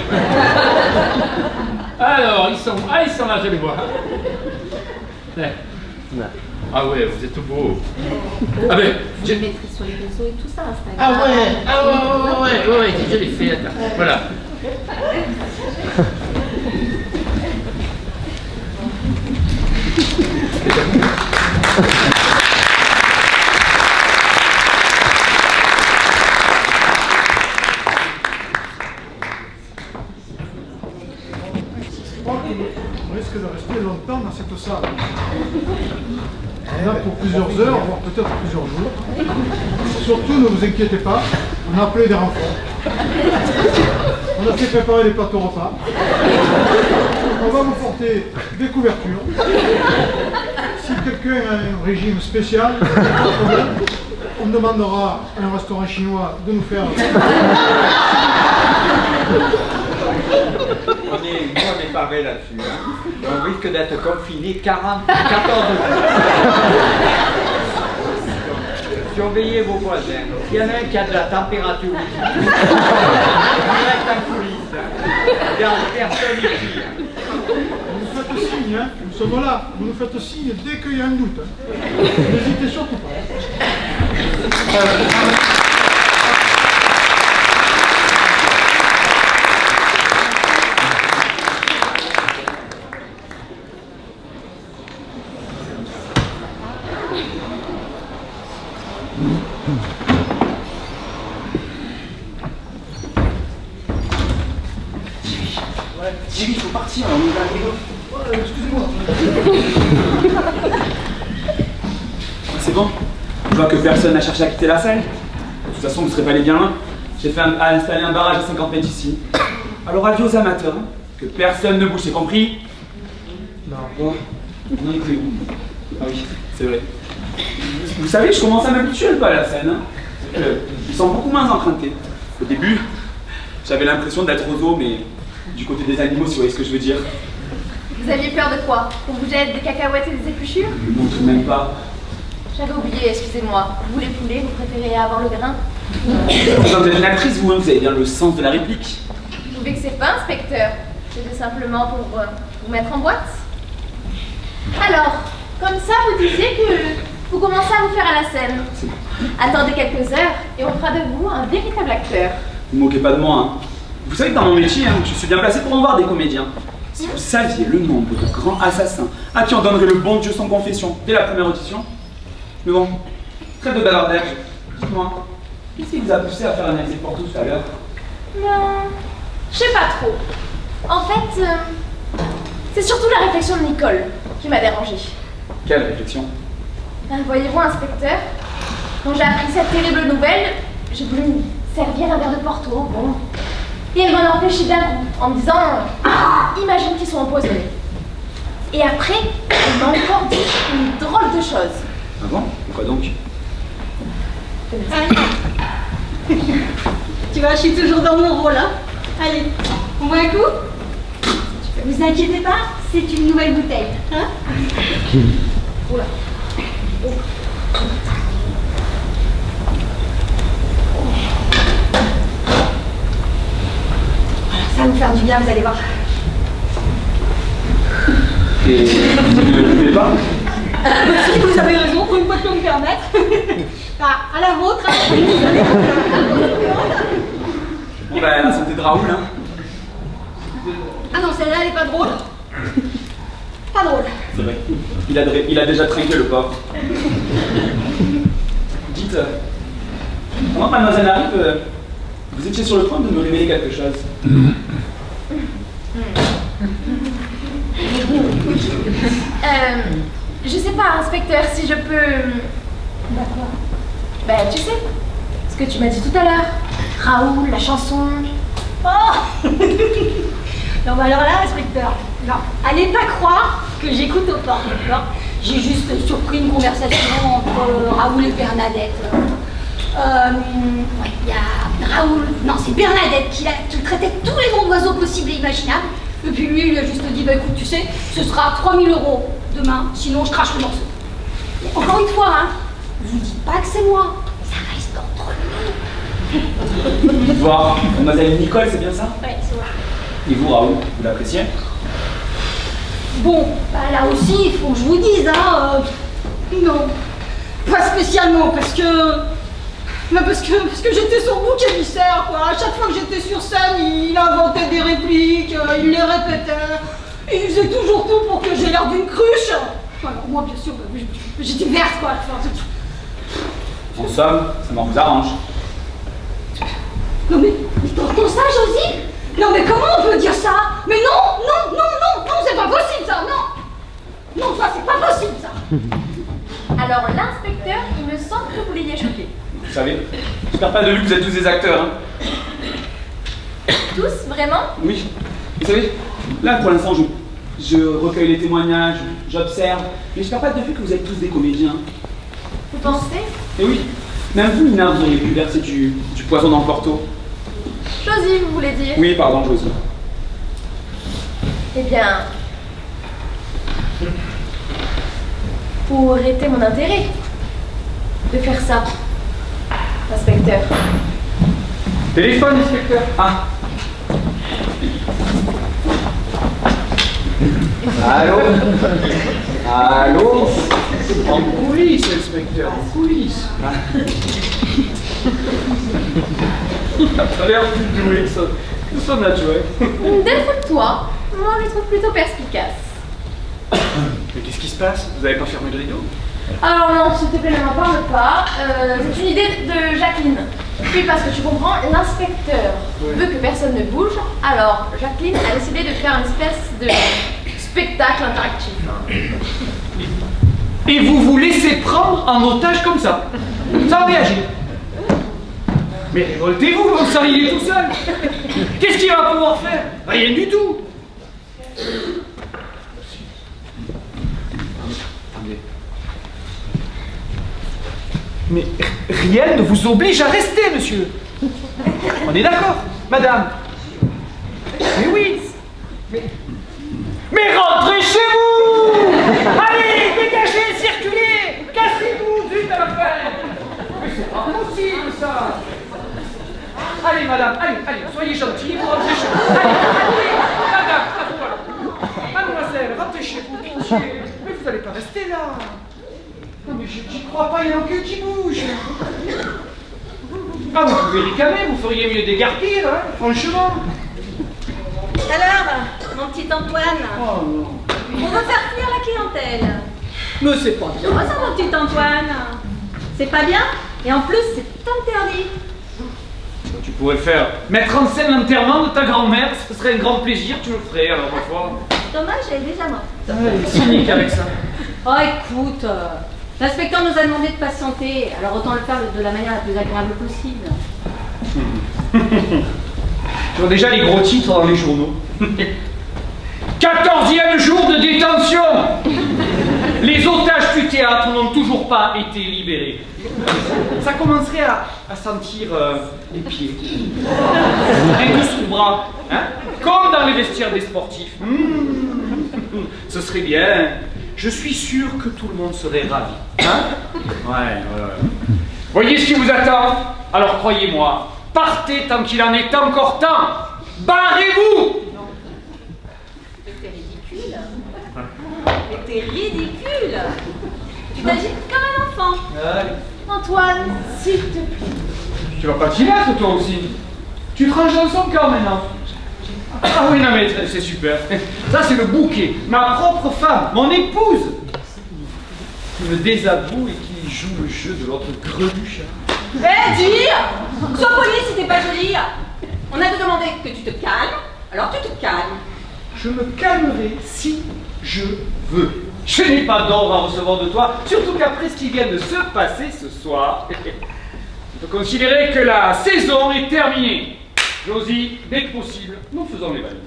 Alors, ils sont là, je les vois. Ouais. Ah ouais, vous êtes tout beau. Ah ben, Je le mettrai sur les réseaux et tout ça, Instagram. ah ouais, je l'ai fait, attends. Voilà. On risque de rester longtemps dans cette salle. On a pour plusieurs heures, voire peut-être plusieurs jours. Surtout, ne vous inquiétez pas, on a appelé des renforts. On a fait préparer les plateaux repas. On va vous porter des couvertures. Si quelqu'un a un régime spécial, pas de problème, on demandera à un restaurant chinois de nous faire là-dessus. Hein. On risque d'être confiné 14 jours. Surveillez vos voisins. S'il y en a un qui a de la température, direct en coulisses. Personne ici. Vous nous faites signe, hein. Nous sommes là. Vous nous faites signe dès qu'il y a un doute. Hein. N'hésitez surtout pas. Jimmy, il faut partir, on y va. Excusez-moi. C'est bon. Je vois que personne n'a cherché à quitter la salle. De toute façon, vous ne serez pas allés bien loin. J'ai fait installer un barrage à 50 mètres ici. Alors avis aux amateurs, hein, que personne ne bouge, c'est compris? Non. Bon. On en était où? Ah oui, c'est vrai. Vous savez, je commence à m'habituer un peu à la scène. Hein. Ils sont beaucoup moins empruntés. Au début, j'avais l'impression d'être au zoo, mais du côté des animaux, si vous voyez ce que je veux dire. Vous aviez peur de quoi? Qu'on vous jette des cacahuètes et des épluchures? Non, tout de même pas. J'avais oublié, excusez-moi. Vous les poulets, vous préférez avoir le grain? Vous êtes une actrice, vous, hein, vous avez bien le sens de la réplique. Vous vexez pas, inspecteur. C'était simplement pour vous mettre en boîte. Alors, comme ça, vous disiez que vous commencez à vous faire à la scène. Attendez quelques heures et on fera de vous un véritable acteur. Ne vous moquez pas de moi, hein. Vous savez que dans mon métier, hein, je suis bien placé pour en voir des comédiens. Si vous saviez le nombre de grands assassins à qui on donnerait le bon Dieu sans confession dès la première audition. Mais bon, trêve de bavardage. Dites-moi, qu'est-ce qui vous a poussé à faire analyser Porto tout à l'heure? Je sais pas trop. En fait, c'est surtout la réflexion de Nicole qui m'a dérangée. Quelle réflexion? Voyez-vous, inspecteur, quand j'ai appris cette terrible nouvelle, j'ai voulu me servir un verre de Porto, bon. Et elle m'en a empêché d'un coup, en me disant « Imagine qu'ils sont empoisonnés ». Et après, elle m'a encore dit une drôle de chose. Ah bon? Quoi donc? Tu vois, je suis toujours dans mon rôle, hein. Allez, on boit un coup? Vous inquiétez pas, c'est une nouvelle bouteille, hein. Oula. Oh. Ça va nous faire du bien, vous allez voir. Et vous ne buvez pas? Si vous avez raison, pour une fois que je peux me permettre. Ah, à la vôtre, hein. Bon bah, la santé de Raoul, hein. Ah non, celle-là, elle est pas drôle. Pas drôle. C'est vrai. Il a déjà trinqué, le pauvre. Dites, pendant que mademoiselle arrive, vous étiez sur le point de me révéler quelque chose. Je sais pas, inspecteur, si je peux... Bah quoi? Bah tu sais, ce que tu m'as dit tout à l'heure. Raoul, la chanson... Oh. Non, bah alors là, inspecteur, non, allez pas croire que j'écoute au port, d'accord? J'ai juste surpris une conversation entre Raoul et Bernadette. Ouais, il y a Raoul, non, c'est Bernadette qui traitait tous les noms d'oiseaux possibles et imaginables. Et puis lui, il a juste dit, bah écoute, tu sais, ce sera 3 000 € demain, sinon je crache le morceau. Mais encore une fois, hein, je vous dis pas que c'est moi, ça reste entre nous. Dites voir, mademoiselle Nicole, c'est bien ça? Ouais, c'est vrai. Et vous, Raoul, vous l'appréciez? Bon, bah là aussi, il faut que je vous dise, hein, non, pas spécialement, parce que j'étais son bouc émissaire, quoi. À chaque fois que j'étais sur scène, il inventait des répliques, il les répétait, et il faisait toujours tout pour que j'ai l'air d'une cruche. Alors moi, bien sûr, bah, j'étais verte, quoi. En somme, ça m'en vous arrange. Non mais t'entends ça, Josie? Non mais comment on peut dire ça? Mais non, non, non, non, non, c'est pas possible ça, non. Non, ça c'est pas possible ça. Alors l'inspecteur, il me semble que vous l'ayez choqué. Vous savez, je perds pas de vue que vous êtes tous des acteurs, hein. Tous, vraiment? Oui. Vous savez, là pour l'instant, je recueille les témoignages, j'observe, mais je perds pas de vue que vous êtes tous des comédiens. Vous pensez? Et oui, même vous, Nina, vous auriez pu verser du poison dans le Porto. Josie, vous voulez dire? Oui, pardon, Josie. Eh bien, pour arrêter mon intérêt de faire ça, inspecteur. Téléphone, inspecteur. Ah. Allô? Allô? En coulisses, inspecteur, en coulisses. Ça a l'air plus doué que son adjoint. Défoule-toi, moi je le trouve plutôt perspicace. Mais qu'est-ce qui se passe? Vous n'avez pas fermé le rideau? Alors non, s'il te plaît, ne m'en parle pas. C'est une idée de Jacqueline. Puis parce que tu comprends, l'inspecteur veut que personne ne bouge. Alors Jacqueline a décidé de faire une espèce de spectacle interactif. Et vous vous laissez prendre en otage comme ça, sans réagir. Mais révoltez-vous, votre sang il est tout seul. Qu'est-ce qu'il va pouvoir faire? Rien du tout. Attendez. Mais rien ne vous oblige à rester, monsieur. On est d'accord, madame? Mais oui. Mais rentrez chez vous! Allez, dégagez, circulez! Cassez-vous, vite à la fin! Mais c'est pas possible, ça! Allez, madame, allez, soyez gentille, vous rentrez chez vous. Allez, madame, à vous, voilà. Mademoiselle, rentrez chez vous, pitié. Mais vous n'allez pas rester là. Non, mais j'y crois pas, il n'y en a aucun qui bouge. Ah, vous pouvez ricaner, vous feriez mieux d'égarpir, hein, franchement. Alors, mon petit Antoine, Oh non. on va faire fuir la clientèle. Mais c'est pas bien. Comment ça, mon petit Antoine? C'est pas bien? Et en plus, c'est interdit. Tu pourrais faire mettre en scène l'enterrement de ta grand-mère, ce serait un grand plaisir, tu le ferais alors parfois. Dommage, elle est déjà morte. Elle est cynique avec ça. Oh, écoute, l'inspecteur nous a demandé de patienter, alors autant le faire de la manière la plus agréable possible. Tu vois déjà les gros titres dans les journaux. 14e jour de détention. Les otages du théâtre n'ont toujours pas été libérés. Ça commencerait à sentir les pieds. Les deux sous le bras. Hein, comme dans les vestiaires des sportifs. Ce serait bien. Je suis sûr que tout le monde serait ravi. Hein? Ouais. Voyez ce qui vous attend. Alors croyez-moi, partez tant qu'il en est encore temps. Barrez-vous. Mais t'es ridicule. Mais t'es ridicule. Tu t'agites comme un enfant. Allez. Antoine, s'il te plaît. Tu vas pas t'y mettre toi aussi. Tu te ranges dans son camp maintenant. Ah oui, non mais c'est super. Ça c'est le bouquet. Ma propre femme, mon épouse, qui me désavoue et qui joue le jeu de l'autre greluche. Eh, dis! Sois poli si t'es pas jolie. On a te demandé que tu te calmes, alors tu te calmes. Je me calmerai si je veux. Je n'ai pas d'ordre à recevoir de toi, surtout qu'après ce qui vient de se passer ce soir, on peut considérer que la saison est terminée. Josie, dès que possible, nous faisons les valises.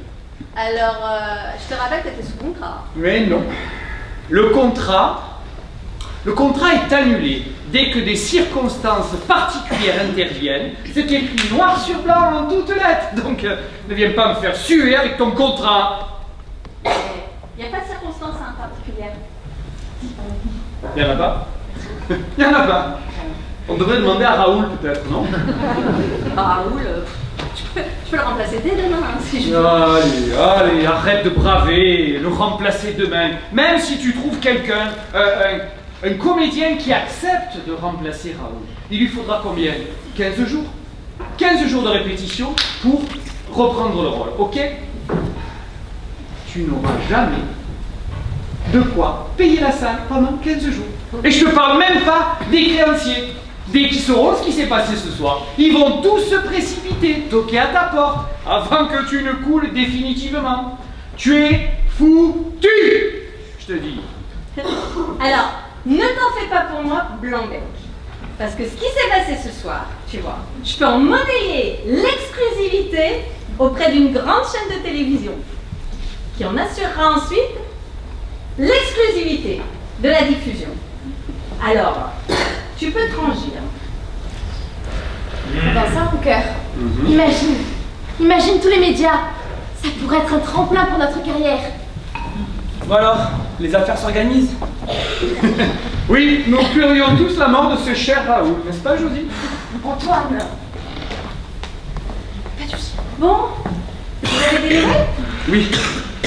Alors, je te rappelle que t'étais sous contrat. Mais non. Le contrat est annulé dès que des circonstances particulières interviennent. C'est écrit noir sur blanc en toutes lettres. Donc, ne viens pas me faire suer avec ton contrat. Il n'y a pas de circonstances particulières. Il n'y en a pas. Il n'y en a pas. On devrait demander à Raoul peut-être, non? Raoul, tu peux le remplacer dès demain, hein, si je veux. Allez, arrête de braver, le remplacer demain. Même si tu trouves quelqu'un, un comédien qui accepte de remplacer Raoul, il lui faudra combien? 15 jours? 15 jours de répétition pour reprendre le rôle, ok? Tu n'auras jamais de quoi payer la salle pendant 15 jours. Et je te parle même pas des créanciers. Dès qu'ils sauront ce qui s'est passé ce soir, ils vont tous se précipiter, toquer à ta porte, avant que tu ne coules définitivement. Tu es foutu, je te dis. Alors, ne t'en fais pas pour moi, Blanc-Bec. Parce que ce qui s'est passé ce soir, tu vois, je peux en monnayer l'exclusivité auprès d'une grande chaîne de télévision qui en assurera ensuite l'exclusivité de la diffusion. Alors, tu peux te ranger. Ben ça, mon cœur. Imagine tous les médias Ça pourrait être un tremplin pour notre carrière. Bon alors, les affaires s'organisent. Oui, nous pleurions tous la mort de ce cher Raoul, n'est-ce pas, Josie? Antoine. Pas de soucis. Bon, vous avez des nouvelles? Oui,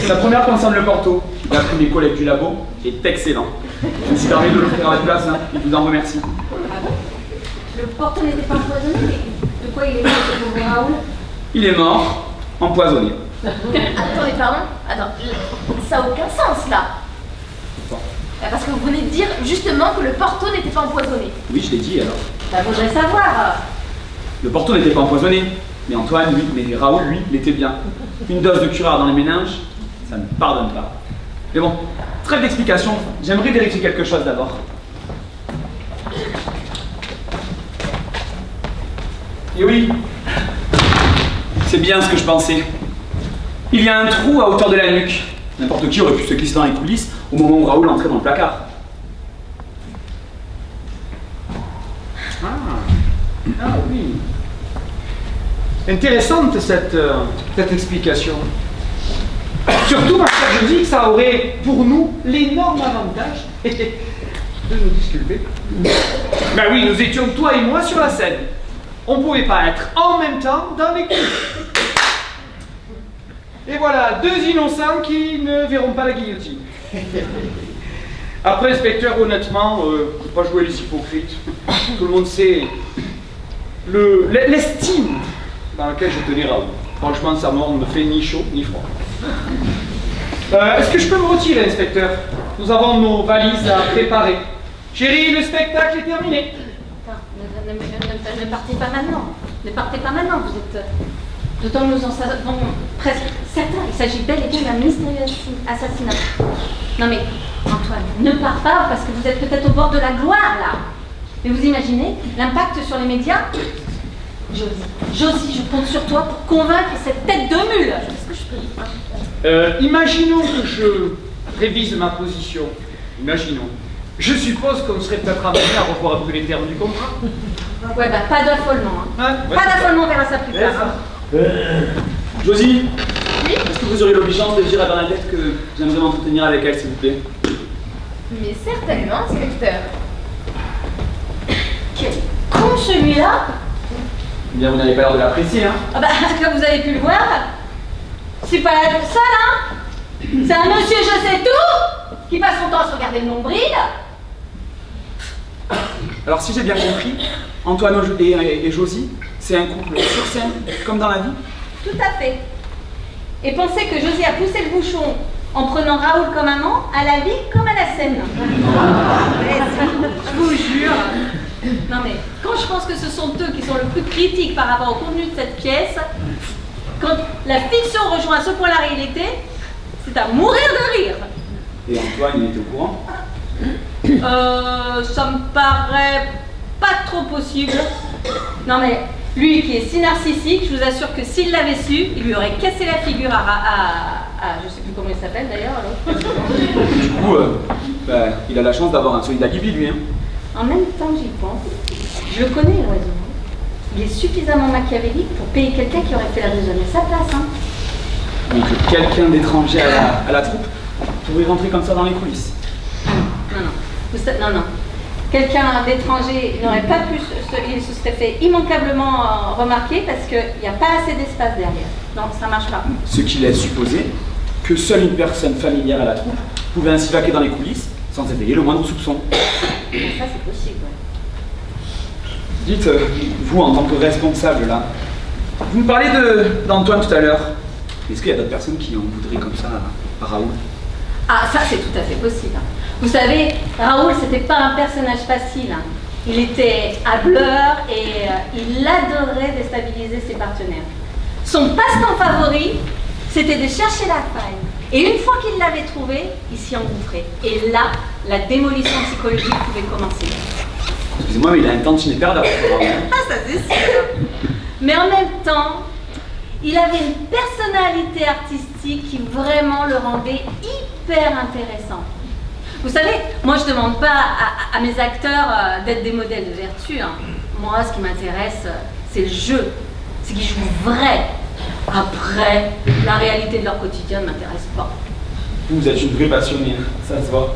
la première concerne le Porto. Il a pris mes collègues du labo, est excellent. Je me suis permis de l'offrir à la place, hein. Il vous en remercie. Ah bon? Le Porto n'était pas empoisonné, mais de quoi il est mort, ce pauvre Raoul? Il est mort, empoisonné. Attendez, pardon. Attends, ça n'a aucun sens là. Bon. Parce que vous venez de dire justement que le Porto n'était pas empoisonné. Oui, je l'ai dit alors. Bah, faudrait savoir. Le Porto n'était pas empoisonné, mais Antoine, lui, mais Raoul, lui, l'était bien. Une dose de curare dans les méninges, ça ne pardonne pas. Mais bon, trêve d'explication, j'aimerais vérifier quelque chose d'abord. Et oui, c'est bien ce que je pensais. Il y a un trou à hauteur de la nuque. N'importe qui aurait pu se glisser dans les coulisses au moment où Raoul entrait dans le placard. Ah oui. Intéressante cette explication. Surtout parce que je dis que ça aurait pour nous l'énorme avantage de nous disculper. Ben oui, nous étions toi et moi sur la scène. On ne pouvait pas être en même temps dans les coulisses. Et voilà, deux innocents qui ne verront pas la guillotine. Après, inspecteur, honnêtement, faut pas jouer les hypocrites. Tout le monde sait l'estime dans laquelle je tenais Raoul. Franchement, sa mort ne me fait ni chaud ni froid. Est-ce que je peux me retirer, inspecteur? Nous avons nos valises à préparer. Chérie, le spectacle est terminé. Attends, ne partez pas maintenant. Ne partez pas maintenant, vous êtes... D'autant que nous en savons presque certains. Il s'agit bel et bien d'un mystérieux assassinat. Non mais, Antoine, ne pars pas parce que vous êtes peut-être au bord de la gloire, là. Mais vous imaginez l'impact sur les médias? Josie, je compte sur toi pour convaincre cette tête de mule. Est-ce que je peux... Imaginons que je révise ma position. Imaginons. Je suppose qu'on serait peut-être amené à revoir un peu les termes du contrat. Ouais, bah pas d'affolement. Hein. Ouais, pas d'affolement, on verra ça plus tard. Josie, oui? Est-ce que vous auriez l'obligeance de dire à Bernadette que j'aimerais m'entretenir avec elle, s'il vous plaît? Mais certainement, inspecteur. Quel con celui-là! Eh bien, vous n'avez pas l'air de l'apprécier, hein? Ah bah, comme vous avez pu le voir, c'est pas la seule, hein! C'est un monsieur je sais tout qui passe son temps à se regarder le nombril. Alors, si j'ai bien compris, Antoine et Josie, c'est un couple sur scène, comme dans la vie? Tout à fait. Et pensez que Josie a poussé le bouchon en prenant Raoul comme amant, à la vie comme à la scène. Je vous jure. Non mais, quand je pense que ce sont eux qui sont le plus critiques par rapport au contenu de cette pièce, quand la fiction rejoint à ce point la réalité, c'est à mourir de rire. Et Antoine, il était au courant? Ça me paraît pas trop possible. Non mais, lui qui est si narcissique, je vous assure que s'il l'avait su, il lui aurait cassé la figure à je sais plus comment il s'appelle d'ailleurs, l'autre. Du coup, il a la chance d'avoir un solide alibi, lui, hein. En même temps que j'y pense, je le connais, l'oiseau. Il est suffisamment machiavélique pour payer quelqu'un qui aurait fait la besogne à sa place, hein. Donc quelqu'un d'étranger à la troupe pourrait rentrer comme ça dans les coulisses? Non. Quelqu'un d'étranger n'aurait pas pu, il se serait fait immanquablement remarquer parce qu'il n'y a pas assez d'espace derrière. Non, ça marche pas. Ce qui laisse supposer que seule une personne familière à la troupe pouvait ainsi vaquer dans les coulisses sans éveiller le moindre soupçon. Ça, c'est possible, ouais. Dites, vous en tant que responsable là, vous me parlez d'Antoine tout à l'heure. Est-ce qu'il y a d'autres personnes qui en voudraient comme ça à Raoul? Ah, ça c'est tout à fait possible. Vous savez, Raoul, c'était pas un personnage facile. Hein. Il était hableur et il adorait déstabiliser ses partenaires. Son passe-temps favori, c'était de chercher la faille. Et une fois qu'il l'avait trouvée, il s'y engouffrait. Et là, la démolition psychologique pouvait commencer. Excusez-moi, mais il a un tantinet perdeur. Ah, ça c'est sûr. Mais en même temps, il avait une personnalité artistique qui vraiment le rendait hyper intéressant. Vous savez, moi je demande pas à mes acteurs d'être des modèles de vertu. Hein. Moi, ce qui m'intéresse, c'est le jeu. C'est qu'ils jouent vrai. Après, la réalité de leur quotidien ne m'intéresse pas. Vous êtes une vraie passionnée, ça se voit.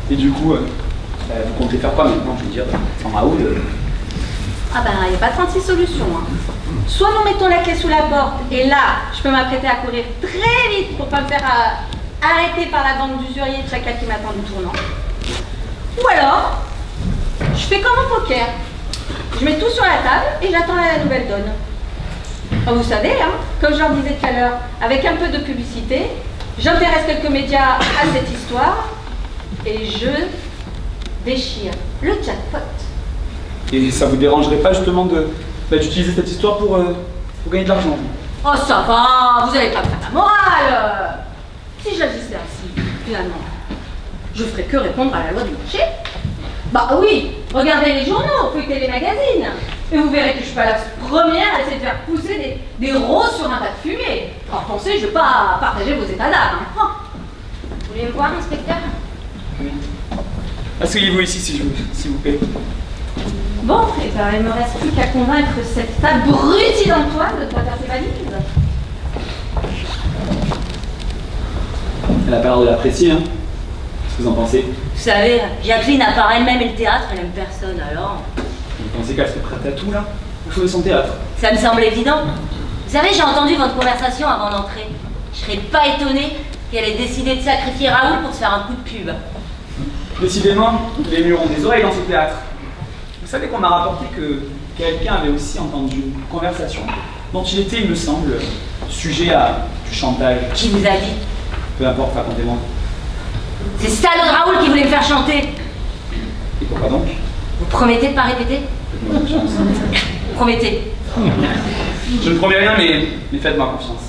Et du coup, vous comptez faire quoi maintenant, je veux dire, sans Raoul Ah ben, il n'y a pas 36 solutions. Hein. Soit nous mettons la clé sous la porte, et là, je peux m'apprêter à courir très vite pour pas me faire arrêter par la bande d'usuriers de chacun qui m'attend du tournant. Ou alors, je fais comme au poker. Je mets tout sur la table et j'attends la nouvelle donne. Vous savez, hein, comme je leur disais tout à l'heure, avec un peu de publicité, j'intéresse quelques médias à cette histoire et je déchire le jackpot. Et ça vous dérangerait pas justement d'utiliser cette histoire pour gagner de l'argent? Oh ça va, vous n'allez pas me faire la morale. Si j'agissais ainsi, finalement, je ferais que répondre à la loi du marché. Bah oui, regardez les journaux, feuilletez les magazines, et vous verrez que je suis pas la première à essayer de faire pousser des roses sur un tas de fumée. Alors pensez, je ne vais pas partager vos états d'âme. Hein. Vous voulez me voir, inspecteur? Oui. Asseyez-vous ici, s'il vous plaît. Bon, et ben il me reste plus qu'à convaincre cet abruti d'Antoine de faire ses valises. Elle a pas l'air de l'apprécier, hein. Qu'est-ce que vous en pensez? Vous savez, Jacqueline, à part elle-même et le théâtre, elle aime personne, alors... Vous pensez qu'elle serait prête à tout, là? Pour jouer son théâtre? Ça me semble évident. Vous savez, j'ai entendu votre conversation avant d'entrer. Je serais pas étonnée qu'elle ait décidé de sacrifier Raoul pour se faire un coup de pub. Décidément, les murs ont des oreilles dans ce théâtre. Vous savez qu'on m'a rapporté que quelqu'un avait aussi entendu une conversation dont il était, il me semble, sujet à du chantage. Qui vous a dit? Peu importe, racontez-moi. C'est ce salaud de Raoul qui voulait me faire chanter. Et pourquoi donc? Vous promettez de pas répéter? Faites-moi confiance. Promettez. Je ne promets rien, mais faites-moi confiance.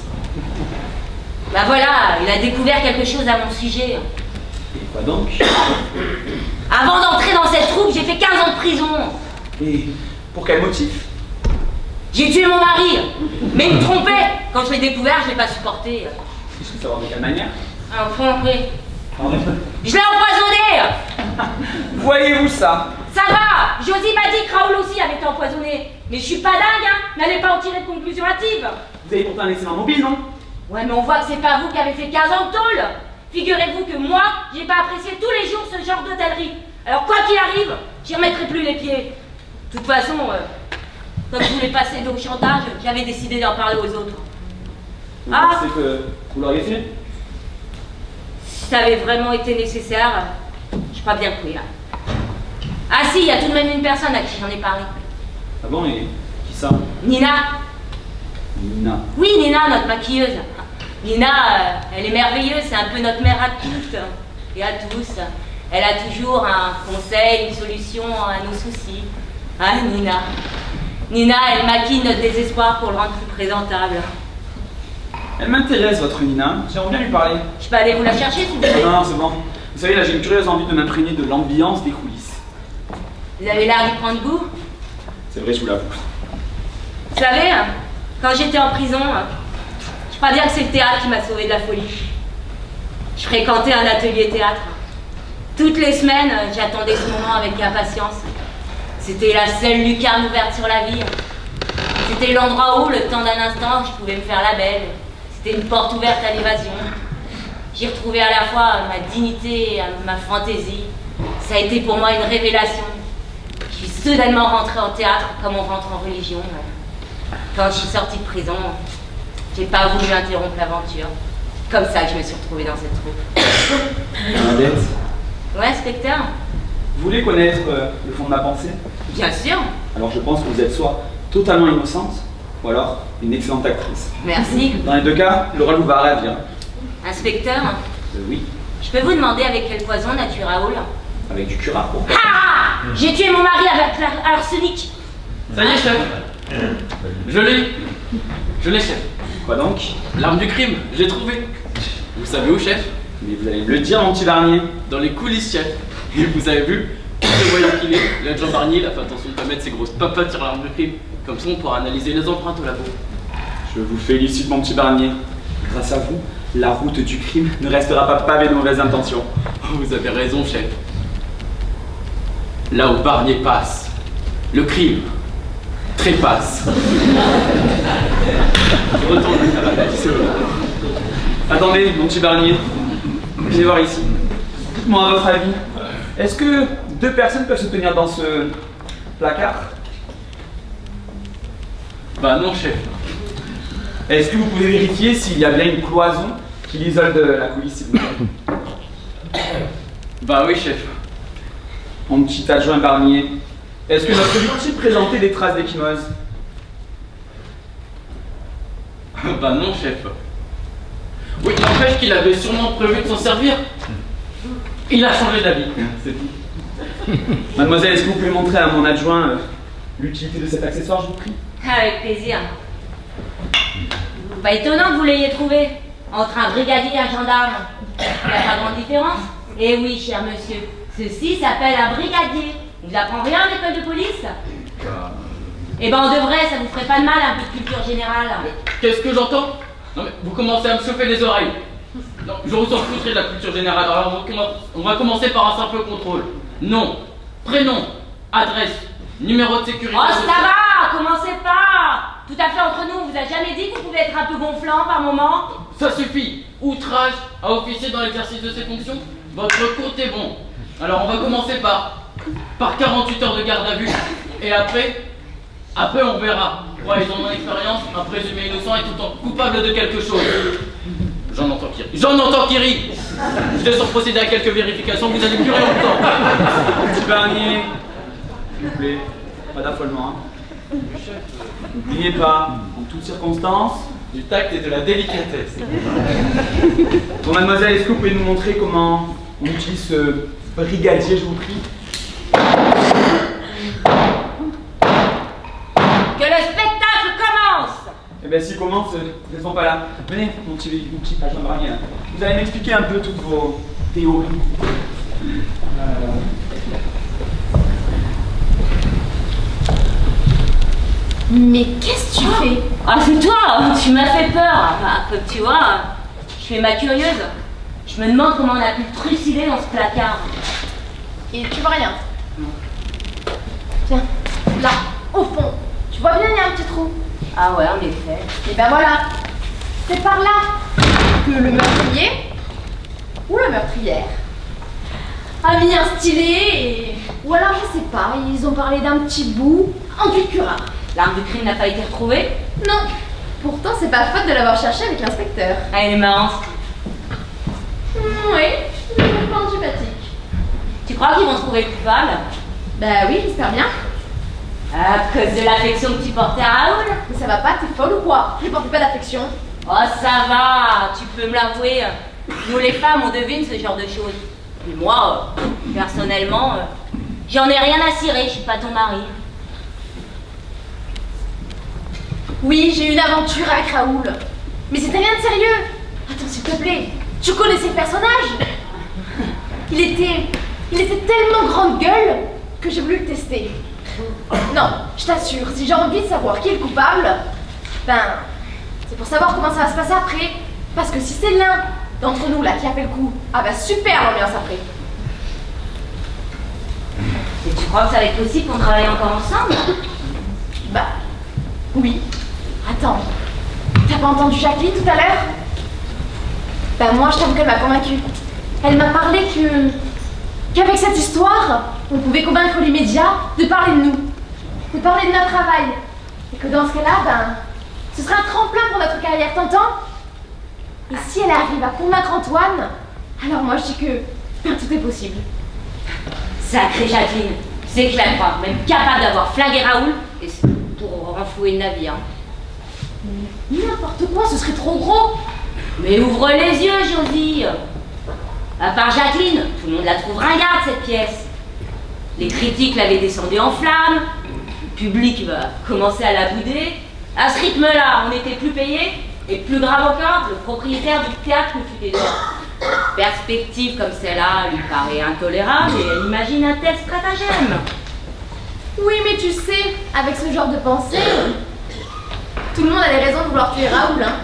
Bah voilà, il a découvert quelque chose à mon sujet. Et quoi donc? Avant d'entrer dans cette troupe, j'ai fait 15 ans de prison. Et pour quel motif? J'ai tué mon mari, mais il me trompait. Quand je l'ai découvert, je l'ai pas supporté. Je veux savoir de quelle manière? Enfin, oui. Je l'ai empoisonné. Voyez-vous ça? Ça va. Josie m'a dit que Raoul aussi avait été empoisonné. Mais je suis pas dingue, hein. N'allez pas en tirer de conclusion hâtive. Vous avez pourtant un excellent mobile, non? Ouais, mais on voit que c'est pas vous qui avez fait 15 ans de tôle. Figurez-vous que moi, j'ai pas apprécié tous les jours ce genre d'hôtellerie. Alors quoi qu'il arrive, j'y remettrai plus les pieds. De toute façon, comme je voulais passer au chantage, j'avais décidé d'en parler aux autres. Vous pensez que vous l'auriez fait? Si ça avait vraiment été nécessaire, je crois bien que oui. Ah si, il y a tout de même une personne à qui j'en ai parlé. Ah bon, et qui ça? Nina. Nina. Oui, Nina, notre maquilleuse. Nina, elle est merveilleuse, c'est un peu notre mère à toutes et à tous. Elle a toujours un conseil, une solution à nos soucis. Ah, Nina. Nina, elle maquille notre désespoir pour le rendre plus présentable. Elle m'intéresse, votre Nina. J'aimerais bien lui parler. Je peux aller vous la chercher, si vous voulez. Non, c'est bon. Vous savez, là, j'ai une curieuse envie de m'imprégner de l'ambiance des coulisses. Vous avez l'air d'y prendre goût. C'est vrai, je vous l'avoue. Vous savez, quand j'étais en prison, je crois bien que c'est le théâtre qui m'a sauvé de la folie. Je fréquentais un atelier théâtre. Toutes les semaines, j'attendais ce moment avec impatience. C'était la seule lucarne ouverte sur la vie. C'était l'endroit où, le temps d'un instant, je pouvais me faire la belle. C'était une porte ouverte à l'évasion. J'y retrouvais à la fois ma dignité et ma fantaisie. Ça a été pour moi une révélation. Je suis soudainement rentrée en théâtre comme on rentre en religion. Quand je suis sortie de prison, j'ai pas voulu interrompre l'aventure. Comme ça que je me suis retrouvée dans cette troupe. Bernadette, Ouais, inspecteur? vous voulez connaître le fond de ma pensée? Bien sûr. Alors je pense que vous êtes soit totalement innocente, ou alors une excellente actrice. Merci. Dans les deux cas, le rôle vous va ravir. Inspecteur, Oui, je peux vous demander avec quel poison on a tué Raoul? avec du curare, pourquoi? Ah! J'ai tué mon mari avec l'arsenic. Ça y est, chef. Je l'ai. Je l'ai, chef. Quoi donc? L'arme du crime, j'ai trouvé. Vous savez où, chef? Mais vous allez me le dire, mon petit Barnier. Dans les coulisses, chef. Et vous avez vu? Le voyant qu'il est, l'agent Barnier, il a fait attention de ne pas mettre ses grosses papates sur l'arme du crime. Comme ça, on pourra analyser les empreintes au labo. Je vous félicite, mon petit Barnier. Grâce à vous, la route du crime ne restera pas pavée de mauvaises intentions. Vous avez raison, chef. Là où Barnier passe, le crime trépasse. Je retourne la cravate, c'est bon. Attendez, mon petit Barnier. Venez voir ici. Dites-moi à votre avis, est-ce que 2 personnes peuvent se tenir dans ce placard? Bah non, chef. Est-ce que vous pouvez vérifier s'il y a bien une cloison qui l'isole de la coulisse, s'il vous plaît? Bah oui, chef. Mon petit adjoint Barnier, est-ce que notre victime présentait des traces d'échymose? Bah non, chef. Oui, n'empêche qu'il avait sûrement prévu de s'en servir. Il a changé d'avis, c'est tout. Mademoiselle, est-ce que vous pouvez montrer à mon adjoint l'utilité de cet accessoire, je vous prie? Avec plaisir. Pas étonnant que vous l'ayez trouvé. Entre un brigadier et un gendarme. Il n'y a pas grande différence. Eh oui, cher monsieur. Ceci s'appelle un brigadier. Il vous apprend rien à l'école de police? Eh ben, en de vrai, ça vous ferait pas de mal un peu de culture générale. Mais qu'est-ce que j'entends? Non mais vous commencez à me chauffer les oreilles. Non, je ressens foutre de la culture générale. Alors on va commencer par un simple contrôle. Nom, prénom, adresse, numéro de sécurité. Oh, ça va, commencez pas. Tout à fait entre nous, on vous a jamais dit que vous pouvez être un peu gonflant par moment? Ça suffit. Outrage à officier dans l'exercice de ses fonctions. Votre compte est bon. Alors on va commencer par 48 heures de garde à vue. Et après on verra. Ouais, ils ont mon expérience, un présumé innocent est tout le temps coupable de quelque chose. J'en entends qui rit. Je laisse procéder à quelques vérifications, vous allez durer longtemps. Petit Barnier, s'il vous plaît, pas d'affolement. Hein. N'oubliez pas, en toutes circonstances, du tact et de la délicatesse. Bon, mademoiselle, est-ce que vous pouvez nous montrer comment on utilise ce brigadier, je vous prie? Que le spectacle commence! Eh bien, s'il commence, ne sont pas là. Venez, mon petit agent Barnier, là. Vous allez m'expliquer un peu toutes vos théories. Mais qu'est-ce que tu fais? Ah, c'est toi! Tu m'as fait peur! Enfin, comme tu vois, je fais ma curieuse. Je me demande comment on a pu trucider dans ce placard. Et tu vois rien? Tiens, là, au fond. Tu vois bien, il y a un petit trou. Ah ouais, en effet. Et ben voilà. C'est par là que le meurtrier, ou la meurtrière, a mis un stylet et... Ou alors, je sais pas, ils ont parlé d'un petit bout en cuir curat. L'arme du crime n'a pas été retrouvée? Non. Pourtant, c'est pas faute de l'avoir cherché avec l'inspecteur. Ah, elle est marrante. Oui, je ne suis pas antipathique. Tu crois qu'ils vont trouver le coupable? Bah oui, j'espère bien. À cause de l'affection que tu portais à Raoul? Mais ça va pas, t'es folle ou quoi? Je ne portais pas d'affection. Oh, ça va, tu peux me l'avouer. Nous les femmes, on devine ce genre de choses. Et moi, personnellement, j'en ai rien à cirer, je suis pas ton mari. Oui, j'ai eu une aventure avec Raoul. Mais c'était rien de sérieux. Attends, s'il te plaît, tu connaissais le personnage? Il était tellement grande gueule que j'ai voulu le tester. Non, je t'assure, si j'ai envie de savoir qui est le coupable, ben, c'est pour savoir comment ça va se passer après. Parce que si c'est l'un d'entre nous là qui a fait le coup, ah bah super l'ambiance après. Et tu crois que ça va être possible qu'on travaille encore ensemble? Bah, oui. Attends, t'as pas entendu Jacqueline tout à l'heure? Bah moi je t'avoue qu'elle m'a convaincue. Elle m'a parlé qu'avec cette histoire, on pouvait convaincre les médias de parler de nous, de parler de notre travail. Et que dans ce cas-là, ben, ce serait un tremplin pour notre carrière, t'entends? Et si elle arrive à convaincre Antoine, alors moi je dis que ben, tout est possible. Sacrée Jacqueline, c'est que je la crois, même capable d'avoir flingué Raoul, et c'est pour renflouer le navire. N'importe quoi, ce serait trop gros. Mais ouvre les yeux, Josie. À part Jacqueline, tout le monde la trouve ringarde, cette pièce. Les critiques l'avaient descendue en flammes, le public va commencer à la bouder. À ce rythme-là, on n'était plus payé, et plus grave encore, le propriétaire du théâtre nous fut aidé. Perspective comme celle-là lui paraît intolérable et elle imagine un tel stratagème. Oui, mais tu sais, avec ce genre de pensée, tout le monde a les raisons de vouloir tuer Raoul, hein.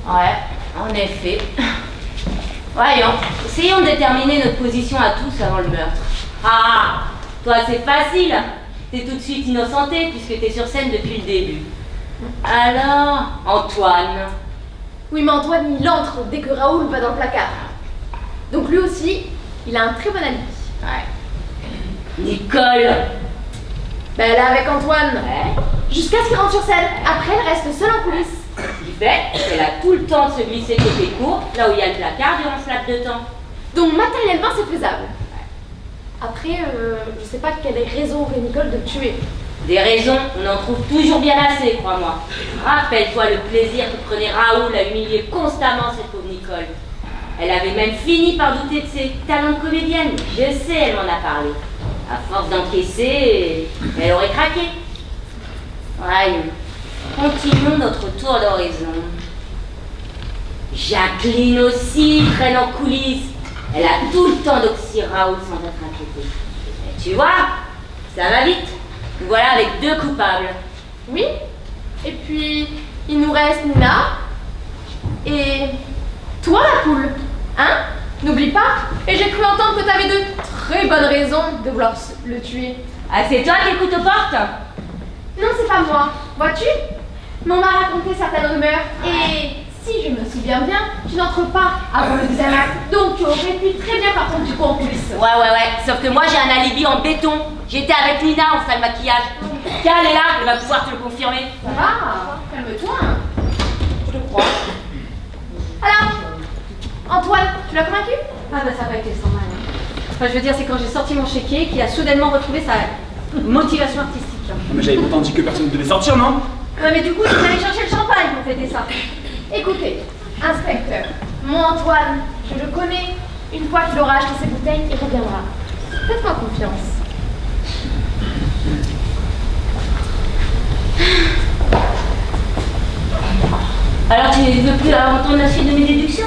Ouais, en effet. Voyons, essayons de déterminer notre position à tous avant le meurtre. Ah, toi c'est facile. T'es tout de suite innocenté puisque t'es sur scène depuis le début. Alors, Antoine? Oui, mais Antoine, il entre dès que Raoul va dans le placard. Donc lui aussi, il a un très bon alibi. Ouais. Nicole? Ben, elle est avec Antoine. Ouais. Jusqu'à ce qu'il rentre sur scène. Après, elle reste seule en coulisses. Ce qui fait qu'elle a tout le temps de se glisser côté court, là où il y a le placard, durant ce laps de temps. Donc matériellement, c'est faisable. Après, je sais pas quelle raison aurait Nicole de le tuer. Des raisons, on en trouve toujours bien assez, crois-moi. Rappelle-toi le plaisir que prenait Raoul à humilier constamment cette pauvre Nicole. Elle avait même fini par douter de ses talents de comédienne. Je sais, elle m'en a parlé. À force d'encaisser, elle aurait craqué. Ouais, continuons notre tour d'horizon. Jacqueline aussi traîne en coulisses. Elle a tout le temps d'oxy Raoul sans être inquiétée. Et tu vois, ça va vite. Nous voilà avec 2 coupables. Oui. Et puis, il nous reste Nina et toi, la poule. Hein? N'oublie pas. Et j'ai cru entendre que t'avais de très bonnes raisons de vouloir le tuer. Ah, c'est toi qui écoutes aux portes? Non, c'est pas moi. Vois-tu? Mais on m'a raconté certaines rumeurs. Et si je me souviens bien, tu n'entres pas avant le deuxième acte. Donc tu aurais pu très bien par contre du coup en coulisses. Ouais. Sauf que moi j'ai un alibi en béton. J'étais avec Nina en salle maquillage. Tiens, elle est là, elle va pouvoir te le confirmer. Ça va? Calme-toi. Je te crois. Alors, Antoine, tu l'as convaincu? Ah bah ça n'a pas été sans mal. Enfin, je veux dire, c'est quand j'ai sorti mon chéquier qu'il a soudainement retrouvé sa motivation artistique. Mais j'avais pourtant dit que personne ne devait sortir, non? Ouais, mais du coup, tu allé chercher le champagne pour fêter ça. Écoutez, inspecteur, mon Antoine, je le connais. Une fois qu'il aura acheté ses bouteilles, il reviendra. Faites-moi confiance. Alors tu veux plus entendre la suite de mes déductions?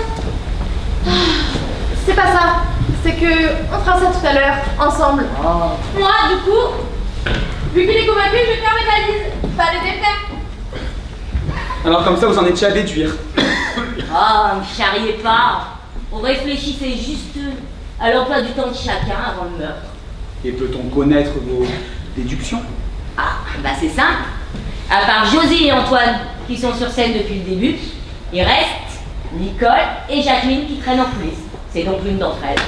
C'est pas ça. C'est que on fera ça tout à l'heure, ensemble. Moi, du coup, vu qu'il est convaincu, je vais faire mes valises. Pas de défaire. Alors comme ça, vous en étiez à déduire. Oh, me charriez pas. On réfléchissait juste à l'emploi du temps de chacun avant le meurtre. Et peut-on connaître vos déductions? Ah, bah c'est simple. À part Josie et Antoine qui sont sur scène depuis le début, il reste Nicole et Jacqueline qui traînent en coulisses. C'est donc l'une d'entre elles.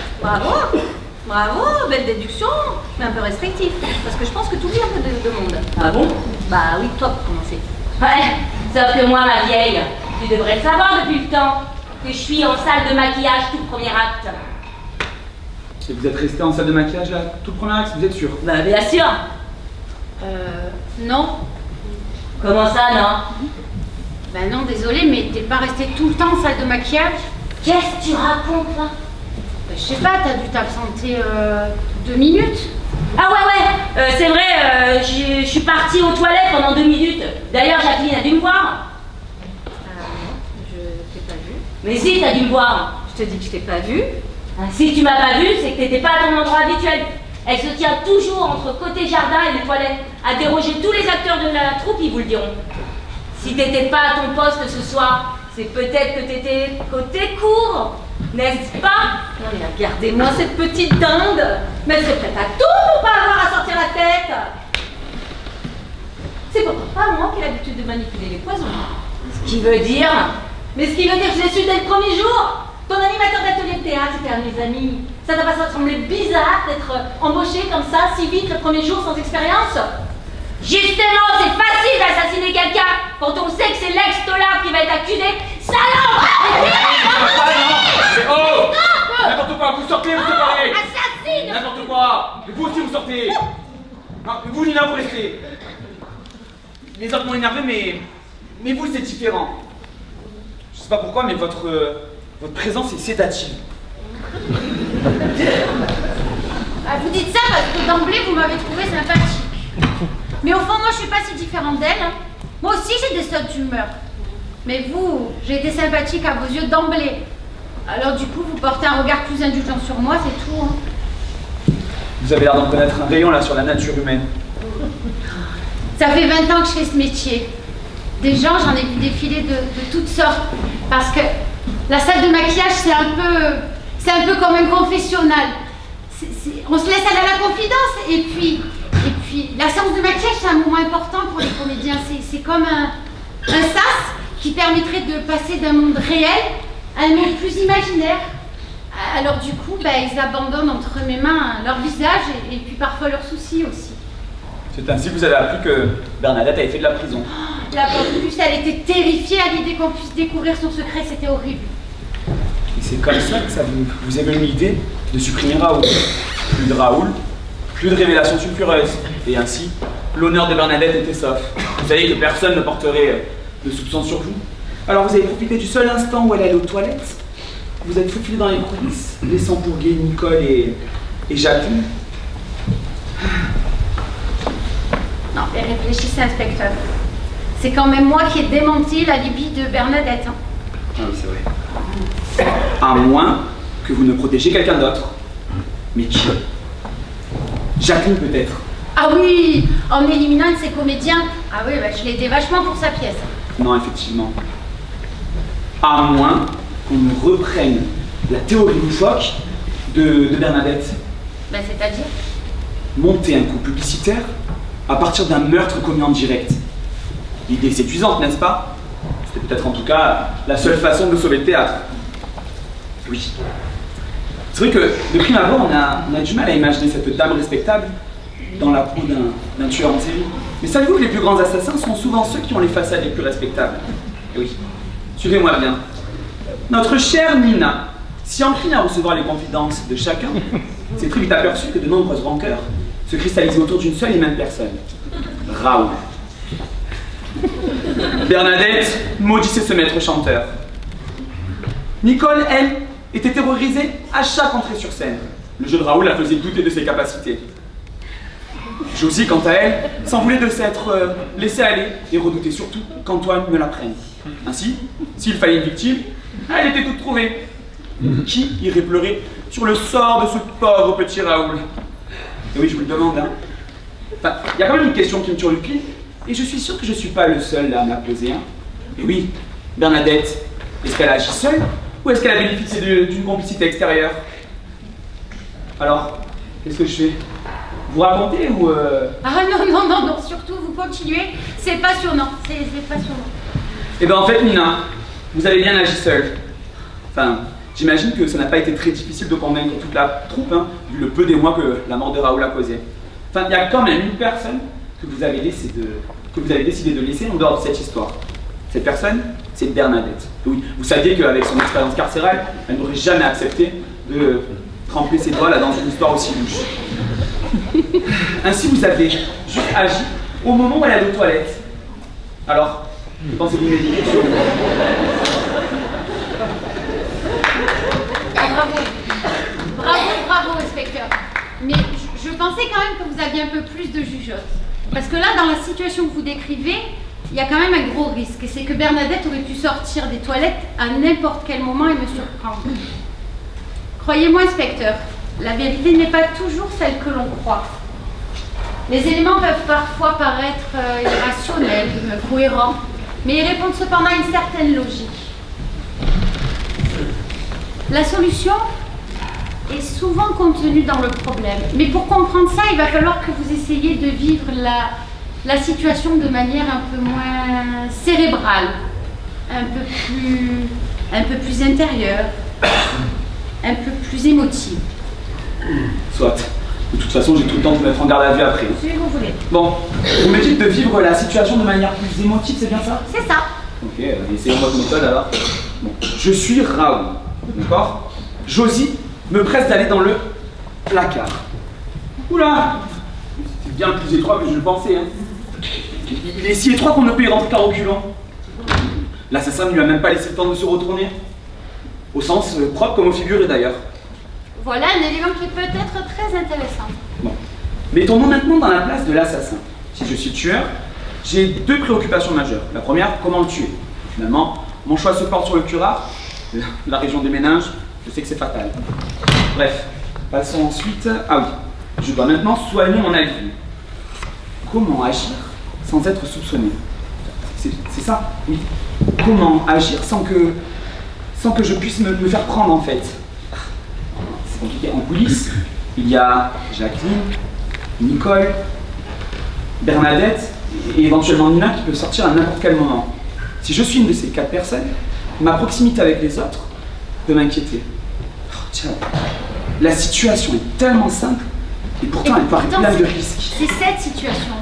Bravo, belle déduction, mais un peu restrictif. Parce que je pense que tu oublies un peu de monde. Ah bon? Bah oui, toi pour commencer. Ouais, sauf que moi, ma vieille, tu devrais le savoir depuis le temps, que je suis en salle de maquillage tout le premier acte. Et vous êtes resté en salle de maquillage là, tout le premier acte, vous êtes sûr? Bah bien sûr. Non. Comment ça, non? Ben non, désolé, mais t'es pas resté tout le temps en salle de maquillage? Qu'est-ce que tu racontes là? Ben, je sais pas, t'as dû t'absenter 2 minutes. Ah ouais, c'est vrai, je suis partie aux toilettes pendant 2 minutes. D'ailleurs, Jacqueline a dû me voir. Je t'ai pas vu. Mais si, t'as dû me voir. Je te dis que je t'ai pas vu. Ah, si tu m'as pas vu, c'est que t'étais pas à ton endroit habituel. Elle se tient toujours entre côté jardin et les toilettes, à déroger tous les acteurs de la troupe, ils vous le diront. Si t'étais pas à ton poste ce soir, c'est peut-être que t'étais côté court, n'est-ce pas? Non mais regardez-moi cette petite dinde. Mais elle serait prête à tout pour pas avoir à sortir la tête. C'est pourtant pas moi qui ai l'habitude de manipuler les poisons. Ce qui veut dire... Mais ce qui veut dire que je l'ai su dès le premier jour. Ton animateur d'atelier de théâtre, c'était un de mes amis. Ça doit pas sembler bizarre d'être embauché comme ça, si vite, le premier jour, sans expérience? Justement, c'est facile d'assassiner quelqu'un quand on sait que c'est l'ex-tolard qui va être accusé. Salope! Oh! N'importe quoi, vous sortez, vous séparez! Assassine! N'importe quoi! Vous aussi, vous sortez! Non, vous, Nina, vous restez! Les autres m'ont énervé, mais vous, c'est différent. Je sais pas pourquoi, mais votre présence est sédative. Ah, vous dites ça parce que d'emblée, vous m'avez trouvé sympathique. Mais au fond, moi, je suis pas si différente d'elle. Hein. Moi aussi, j'ai des sautes d'humeur. Mais vous, j'ai été sympathique à vos yeux d'emblée. Alors du coup, vous portez un regard plus indulgent sur moi, c'est tout. Hein. Vous avez l'air d'en connaître un rayon, là, sur la nature humaine. Ça fait 20 ans que je fais ce métier. Des gens, j'en ai vu défiler de toutes sortes. Parce que la salle de maquillage, c'est un peu comme un confessionnal. On se laisse aller à la confidence. Et puis, la séance de maquillage, c'est un moment important pour les comédiens. C'est comme Un sas qui permettrait de passer d'un monde réel à un monde plus imaginaire. Alors du coup, ils abandonnent entre mes mains leur visage et puis parfois leurs soucis aussi. C'est ainsi que vous avez appris que Bernadette avait fait de la prison. La pauvre puce, elle était terrifiée à l'idée qu'on puisse découvrir son secret, c'était horrible. Et c'est comme ça que ça vous est venu l'idée de supprimer Raoul. Plus de Raoul, plus de révélations sulfureuses. Et ainsi, l'honneur de Bernadette était sauf. Vous savez que personne ne porterait de soupçons sur vous. Alors vous avez profité du seul instant où elle allait aux toilettes. Vous êtes faufilé dans les coulisses, laissant pour guet Nicole et Jacqueline. Non, mais réfléchissez, inspecteur. C'est quand même moi qui ai démenti l'alibi de Bernadette. Ah oui, c'est vrai. À moins que vous ne protégiez quelqu'un d'autre. Mais qui? Jacqueline peut-être. Ah oui, en éliminant un de ses comédiens. Ah oui, je l'ai aidé vachement pour sa pièce. Non, effectivement. À moins qu'on nous reprenne la théorie loufoque de Bernadette. C'est-à-dire Monter un coup publicitaire à partir d'un meurtre commis en direct. L'idée est séduisante, n'est-ce pas? C'était peut-être en tout cas la seule façon de sauver le théâtre. Oui. C'est vrai que de prime abord, on a du mal à imaginer cette dame respectable dans la peau d'un tueur en série. Mais savez-vous que les plus grands assassins sont souvent ceux qui ont les façades les plus respectables? Et oui, suivez-moi bien. Notre chère Nina, si encline à recevoir les confidences de chacun, s'est très vite aperçue que de nombreuses rancœurs se cristallisaient autour d'une seule et même personne. Raoul. Bernadette maudissait ce maître chanteur. Nicole, elle, était terrorisée à chaque entrée sur scène. Le jeu de Raoul la faisait douter de ses capacités. Josie, quant à elle, s'en voulait de s'être laissée aller et redoutait surtout qu'Antoine ne la prenne. Ainsi, s'il fallait une victime, elle était toute trouvée. Qui irait pleurer sur le sort de ce pauvre petit Raoul? Et oui, je vous le demande, hein. Enfin, il y a quand même une question qui me turlupine, et je suis sûr que je ne suis pas le seul à me la poser, hein. Et oui, Bernadette, est-ce qu'elle agit seule, ou est-ce qu'elle a bénéficié d'une complicité extérieure? Alors, qu'est-ce que je fais? Vous racontez ou Ah non, surtout vous continuez, c'est passionnant, c'est passionnant. Eh bien en fait, Nina, vous avez bien agi seule. Enfin, j'imagine que ça n'a pas été très difficile de convaincre toute la troupe, hein, vu le peu d'émoi que la mort de Raoul a causé. Enfin, il y a quand même une personne que vous avez décidé de laisser en dehors de cette histoire. Cette personne, c'est Bernadette. Oui, vous saviez qu'avec son expérience carcérale, elle n'aurait jamais accepté de tremper ses doigts là dans une histoire aussi louche. Ainsi, vous avez juste agi au moment où elle allait aux toilettes. Alors, que pensez-vous de mes idées? Bravo, inspecteur. Mais je pensais quand même que vous aviez un peu plus de jugeote. Parce que là, dans la situation que vous décrivez, il y a quand même un gros risque. Et c'est que Bernadette aurait pu sortir des toilettes à n'importe quel moment et me surprendre. Croyez-moi, inspecteur, la vérité n'est pas toujours celle que l'on croit. Les éléments peuvent parfois paraître irrationnels, incohérents, mais ils répondent cependant à une certaine logique. La solution est souvent contenue dans le problème. Mais pour comprendre ça, il va falloir que vous essayiez de vivre la situation de manière un peu moins cérébrale, un peu plus intérieure, un peu plus émotive. Soit. De toute façon, j'ai tout le temps de me mettre en garde à vue après. Si vous voulez. Bon, vous me dites de vivre la situation de manière plus émotive, c'est bien ça? C'est ça. Ok, essayons votre méthode alors. Bon. Je suis Raoul, d'accord? Josie me presse d'aller dans le placard. Oula! C'est bien plus étroit que je le pensais, hein. Il est si étroit qu'on ne peut y rentrer qu'en reculant. L'assassin ne lui a même pas laissé le temps de se retourner. Au sens propre comme au figuré d'ailleurs. Voilà un élément qui peut être très intéressant. Bon. Mettons-nous maintenant dans la place de l'assassin. Si je suis tueur, j'ai deux préoccupations majeures. La première, comment le tuer? Finalement, mon choix se porte sur le curare, la région des méninges, je sais que c'est fatal. Bref, passons ensuite... Ah oui, je dois maintenant soigner mon allié. Comment agir sans être soupçonné? C'est ça, oui. Comment agir sans que je puisse me faire prendre en fait? C'est compliqué. En coulisses, il y a Jacqueline, Nicole, Bernadette et éventuellement Nina qui peut sortir à n'importe quel moment. Si je suis une de ces 4 personnes, ma proximité avec les autres peut m'inquiéter. Oh, tiens, la situation est tellement simple et pourtant elle paraît pleine de risques. C'est cette situation,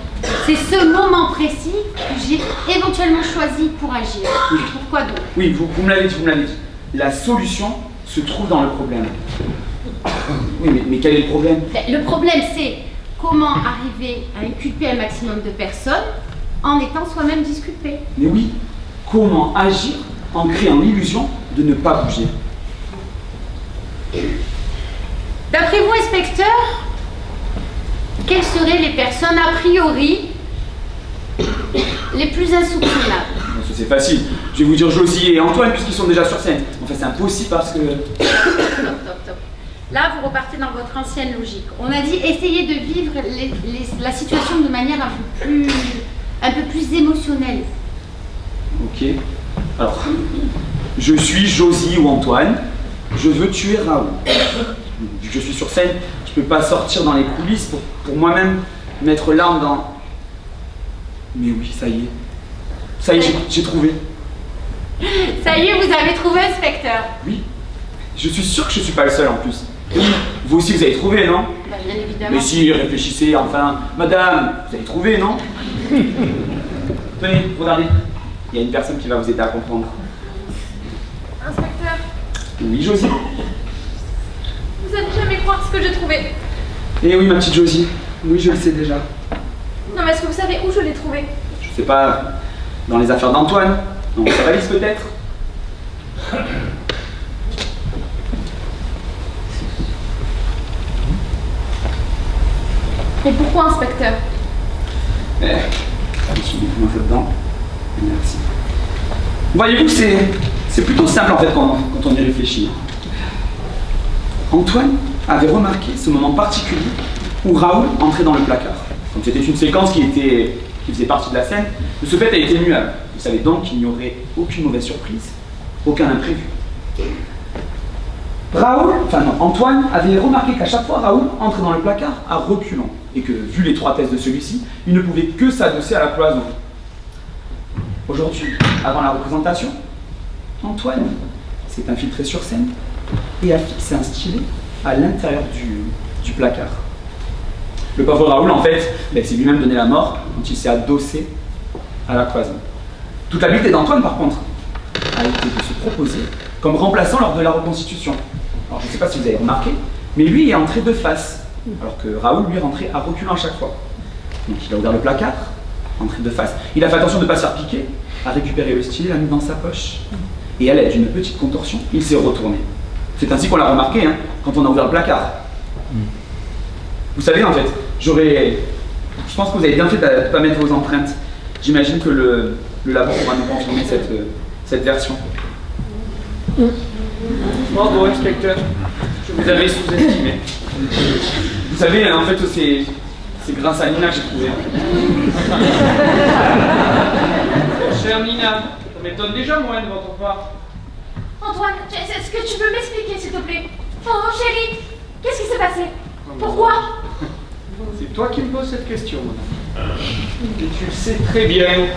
c'est ce moment précis que j'ai éventuellement choisi pour agir. Oui. Pourquoi donc? Oui, vous me l'avez dit, La solution se trouve dans le problème. Oui, mais quel est le problème? Le problème, c'est comment arriver à inculper un maximum de personnes en étant soi-même disculpé. Mais oui, comment agir en créant l'illusion de ne pas bouger? D'après vous, inspecteur, quelles seraient les personnes a priori les plus insoupçonnables? Ça c'est facile. Je vais vous dire Josie et Antoine puisqu'ils sont déjà sur scène. Enfin c'est impossible parce que... Top. Là, vous repartez dans votre ancienne logique. On a dit essayer de vivre la situation de manière un peu plus émotionnelle. Ok. Alors, je suis Josie ou Antoine. Je veux tuer Raoul. Vu que je suis sur scène, je peux pas sortir dans les coulisses pour moi-même mettre l'arme dans... Mais oui, ça y est. Ça y est, j'ai trouvé. Ça y est, vous avez trouvé, inspecteur? Oui. Je suis sûr que je suis pas le seul en plus. Oui, vous aussi vous avez trouvé, non? Bah, bien évidemment. Mais si, réfléchissez, enfin. Madame, vous avez trouvé, non? Tenez, regardez. Il y a une personne qui va vous aider à comprendre. Inspecteur, Oui, Josie. vous allez jamais croire ce que j'ai trouvé. Eh oui, ma petite Josie. Oui, je le sais déjà. Non, mais est-ce que vous savez où je l'ai trouvé? Je sais pas, dans les affaires d'Antoine. Dans sa valise peut-être. Et pourquoi, inspecteur? Souvenez-moi là-dedans. Merci. Voyez-vous, c'est plutôt simple en fait quand on y réfléchit. Antoine avait remarqué ce moment particulier où Raoul entrait dans le placard. Comme c'était une séquence qui faisait partie de la scène, ce fait a été immuable. Vous savez donc qu'il n'y aurait aucune mauvaise surprise, aucun imprévu. Antoine avait remarqué qu'à chaque fois Raoul entrait dans le placard à reculons et que, vu l'étroitesse de celui-ci, il ne pouvait que s'adosser à la cloison. Aujourd'hui, avant la représentation, Antoine s'est infiltré sur scène et a fixé un stylet à l'intérieur du placard. Le pauvre Raoul, en fait, s'est lui-même donné la mort quand il s'est adossé à la cloison. Toute l'habileté d'Antoine, par contre, a été de se proposer comme remplaçant lors de la reconstitution. Alors, je ne sais pas si vous avez remarqué, mais lui est entré de face, alors que Raoul, lui, rentrait à reculons à chaque fois. Donc, il a ouvert le placard, entré de face. Il a fait attention de ne pas se faire piquer, a récupéré le stylet, l'a mis dans sa poche. Et à l'aide d'une petite contorsion, il s'est retourné. C'est ainsi qu'on l'a remarqué, quand on a ouvert le placard. Vous savez, en fait, je pense que vous avez bien fait de ne pas mettre vos empreintes. J'imagine que le labo pourra nous confirmer cette version. Bravo, inspecteur. Je vous avais sous-estimé. Vous savez, en fait, c'est grâce à Nina que j'ai trouvé. Chère Nina, ça m'étonne déjà moins de votre part. Antoine, est-ce que tu peux m'expliquer, s'il te plaît? Oh, chérie, qu'est-ce qui s'est passé? Pourquoi? C'est toi qui me poses cette question, madame. Et tu le sais très bien.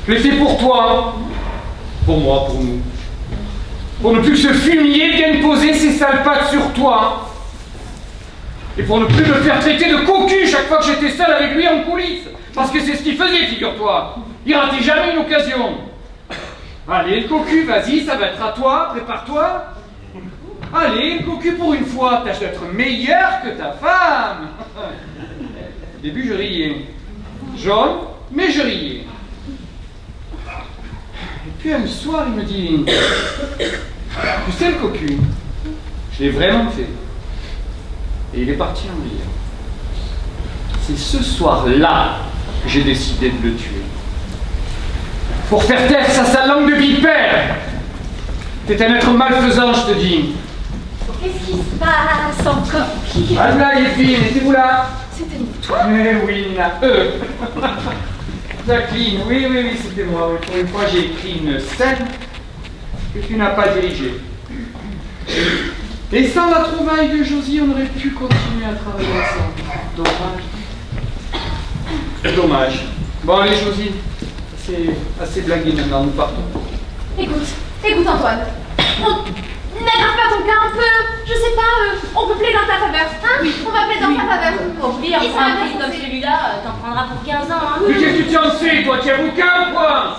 Je l'ai fait pour toi. Pour moi, pour nous. Pour ne plus que ce fumier vienne poser ses sales pattes sur toi. Et pour ne plus me faire traiter de cocu chaque fois que j'étais seul avec lui en coulisses. Parce que c'est ce qu'il faisait, figure-toi. Il ratait jamais une occasion. Allez, le cocu, vas-y, ça va être à toi, prépare-toi. Allez, le cocu, pour une fois, tâche d'être meilleur que ta femme. Au début, je riais. Jaune, mais je riais. Et puis un soir, il me dit, tu sais le cocu, je l'ai vraiment fait. Et il est parti en rire. C'est ce soir-là que j'ai décidé de le tuer. Pour faire taire sa sale langue de vipère. T'es un être malfaisant, je te dis. Qu'est-ce qui se passe encore? Ah là, les filles, étiez-vous là? C'était toi? Eh oui, Nina. Jacqueline, oui, c'était moi. Oui. Pour une fois, j'ai écrit une scène que tu n'as pas dirigée. Et sans la trouvaille de Josie, on aurait pu continuer à travailler ensemble. Dommage. Dommage. Bon, allez, Josie, Assez blagué maintenant, nous partons. Écoute Antoine, n'aggrave pas ton cas un peu, je sais pas, on peut plaider en ta faveur, hein? On va plaider en ta faveur. Au pire, pour un prix comme celui-là, t'en prendras pour 15 ans, hein. Mais qu'est-ce que tu en sais, toi? Tu as aucun point.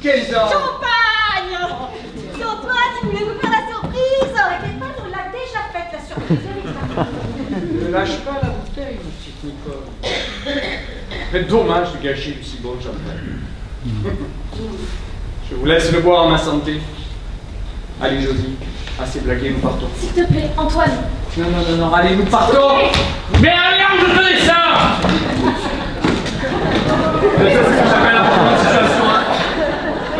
15 ans. Champagne! Antoine, il voulait vous faire la surprise! T'inquiète pas, on l'a déjà faite la surprise. Ne lâche pas la bouteille, mon petit Nicole. C'est dommage de gâcher du si bon champagne. Je vous laisse le boire en ma santé. Allez, Josie, assez blagué, nous partons. S'il te plaît, Antoine. Non, allez, nous partons. Mais regarde, je te laisse ça. C'est ce que j'appelle la situation, hein.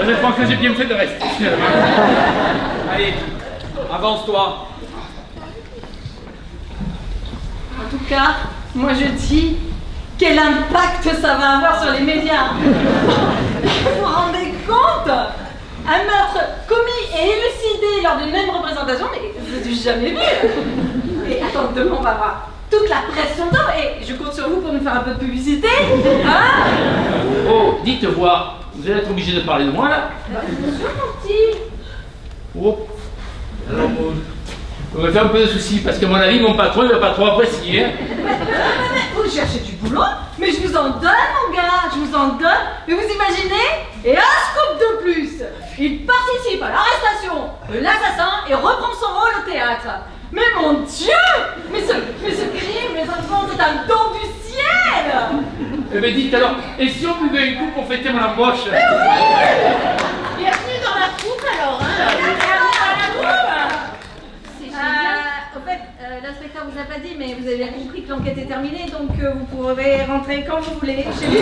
Je pense que j'ai bien fait de rester. Allez, avance-toi. En tout cas, moi je dis, quel impact ça va avoir sur les médias. Vous vous rendez compte? Un meurtre commis et élucidé lors d'une même représentation, mais je n'ai jamais vu. Et attends, demain on va avoir toute la pression d'or et je compte sur vous pour nous faire un peu de publicité. Hein? Oh, dites voir, vous allez être obligé de parler de moi là. Bien sûr, mon petit. Oh. Alors, on va faire un peu de soucis parce que à mon avis, mon patron il va pas trop apprécier. Hein. Vous cherchez du boulot? Mais je vous en donne, mon gars, je vous en donne. Mais vous imaginez? Et un scoop de plus. Il participe à l'arrestation de l'assassin et reprend son rôle au théâtre. Mais mon Dieu! Mais ce crime, les enfants, c'est un don du ciel! Eh ben dites alors, et si on buvait une coupe pour fêter mon embauche? Bienvenue dans la troupe alors, hein? En fait, l'inspecteur vous a pas dit, mais vous avez bien compris que l'enquête est terminée, donc vous pourrez rentrer quand vous voulez chez lui.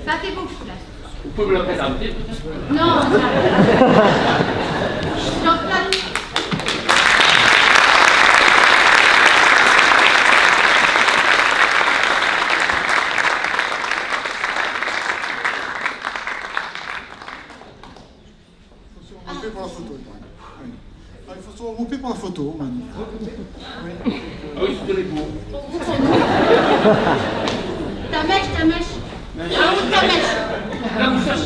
Ça fait beaucoup là. Vous pouvez me le présenter? Non, Jean-Claude. Pour la photo. Il faut se regrouper pour la photo, Manu. Ah oui, c'est les beaux. Ta mèche. Ah oui, ta mèche. La moustache.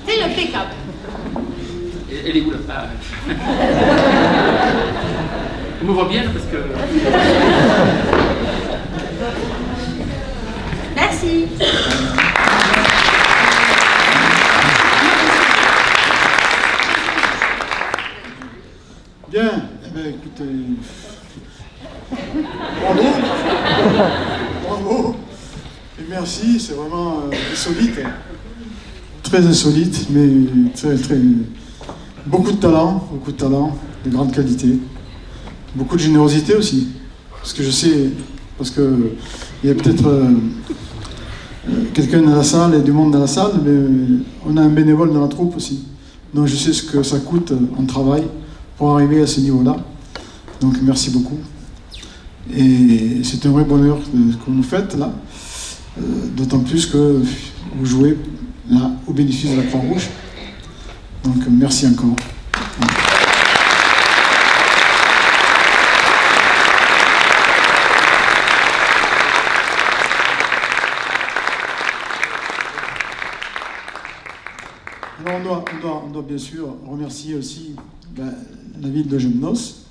C'est le pick-up. Elle est où là? On me voit bien parce que... Merci. Bien, eh bien, écoutez, bravo, bravo, et merci, c'est vraiment insolite, hein. Très insolite, mais très, beaucoup de talent, de grande qualité, beaucoup de générosité aussi, parce que je sais, parce que il y a peut-être quelqu'un dans la salle et du monde dans la salle, mais on a un bénévole dans la troupe aussi, donc je sais ce que ça coûte en travail pour arriver à ce niveau-là. Donc merci beaucoup. Et c'est un vrai bonheur que vous faites là, d'autant plus que vous jouez là au bénéfice de la Croix-Rouge. Donc merci encore. Alors on doit bien sûr remercier aussi la ville de Gymnos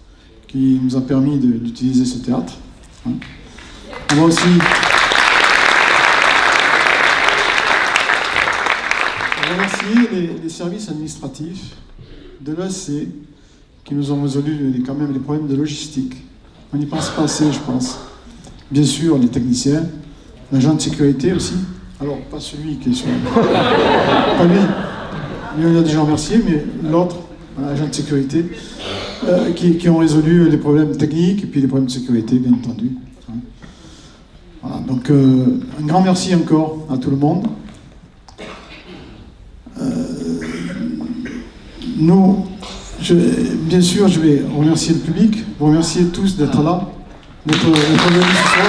qui nous a permis d'utiliser ce théâtre. On va aussi remercier les services administratifs de l'ESC qui nous ont résolu quand même les problèmes de logistique. On n'y pense pas assez, je pense. Bien sûr, les techniciens, l'agent de sécurité aussi. Alors, pas celui qui est sur... pas lui. Lui, on a déjà remercié, mais l'autre, l'agent de sécurité, qui ont résolu les problèmes techniques et puis les problèmes de sécurité, bien entendu. Voilà, donc un grand merci encore à tout le monde. Bien sûr, je vais remercier le public, vous remercier tous d'être là, d'être venus ce soir.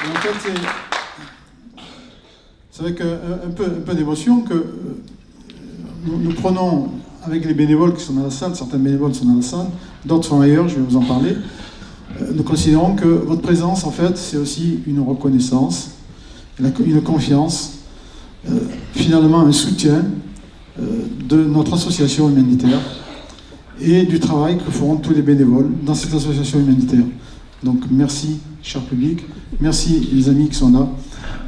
Et en fait, c'est avec un peu d'émotion que nous prenons avec les bénévoles qui sont dans la salle, certains bénévoles sont dans la salle, d'autres sont ailleurs, je vais vous en parler. Nous considérons que votre présence, en fait, c'est aussi une reconnaissance, une confiance, finalement un soutien de notre association humanitaire et du travail que feront tous les bénévoles dans cette association humanitaire. Donc merci, cher public, merci les amis qui sont là,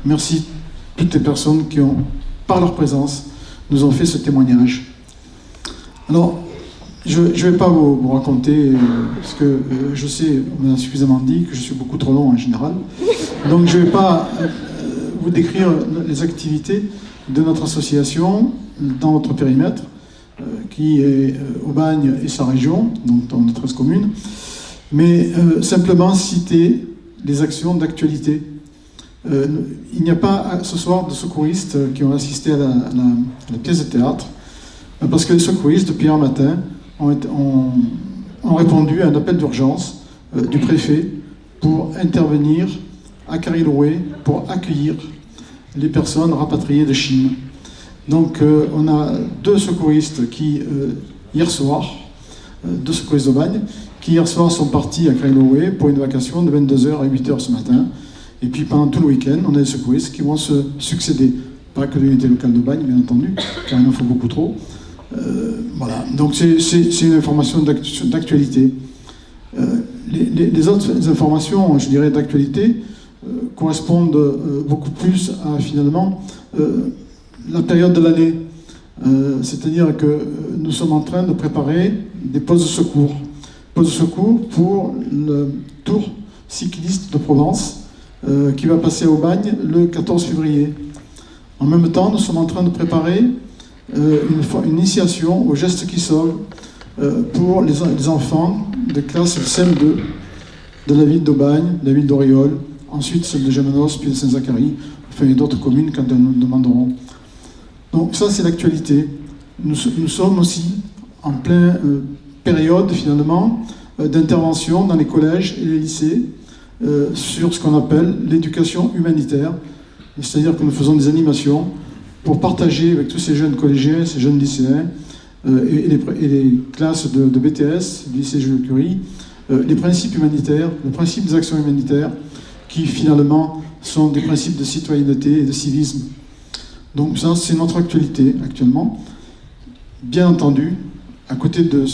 merci toutes les personnes qui ont, par leur présence, nous ont fait ce témoignage. Alors, je ne vais pas vous raconter, parce que je sais, on m'a suffisamment dit que je suis beaucoup trop long en général, donc je ne vais pas vous décrire les activités de notre association dans notre périmètre, qui est Aubagne et sa région, donc dans nos 13 communes, mais simplement citer les actions d'actualité. Il n'y a pas ce soir de secouristes qui ont assisté à la pièce de théâtre, parce que les secouristes, depuis hier matin, ont répondu à un appel d'urgence du préfet pour intervenir à Kariloué pour accueillir les personnes rapatriées de Chine. Donc on a deux secouristes qui, hier soir, deux secouristes d'Aubagne, qui hier soir sont partis à Kariloué pour une vacation de 22h à 8h ce matin. Et puis pendant tout le week-end, on a des secouristes qui vont se succéder. Pas que l'unité locale d'Aubagne, bien entendu, car il en faut beaucoup trop. Voilà, donc c'est une information d'actualité. Les autres informations, je dirais, d'actualité, correspondent beaucoup plus à, finalement, la période de l'année. C'est-à-dire que nous sommes en train de préparer des postes de secours. Postes de secours pour le Tour cycliste de Provence, qui va passer à Aubagne le 14 février. En même temps, nous sommes en train de préparer une initiation aux gestes qui sauvent pour les enfants de classe CM2 de la ville d'Aubagne, de la ville d'Auriol, ensuite celle de Gémenos, puis de Saint-Zacharie, enfin et d'autres communes quand elles nous demanderont. Donc ça, c'est l'actualité. Nous sommes aussi en pleine période, finalement, d'intervention dans les collèges et les lycées sur ce qu'on appelle l'éducation humanitaire. C'est-à-dire que nous faisons des animations pour partager avec tous ces jeunes collégiens, ces jeunes lycéens et les classes de BTS, du lycée Jules Curie, les principes humanitaires, le principe des actions humanitaires, qui finalement sont des principes de citoyenneté et de civisme. Donc ça, c'est notre actualité actuellement. Bien entendu, à côté de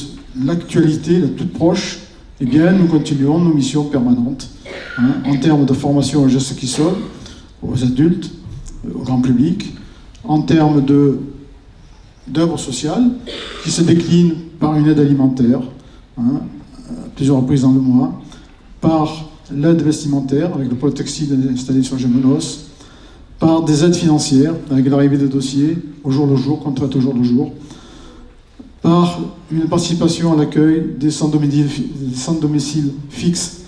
l'actualité la toute proche, eh bien, nous continuons nos missions permanentes en termes de formation aux gestes qui sauvent, aux adultes, au grand public, en termes d'œuvres sociales qui se déclinent par une aide alimentaire, plusieurs reprises dans le mois, par l'aide vestimentaire avec le pôle textile installé sur Gémenos, par des aides financières avec l'arrivée des dossiers au jour le jour, contrat au jour le jour, par une participation à l'accueil des centres domiciles fixes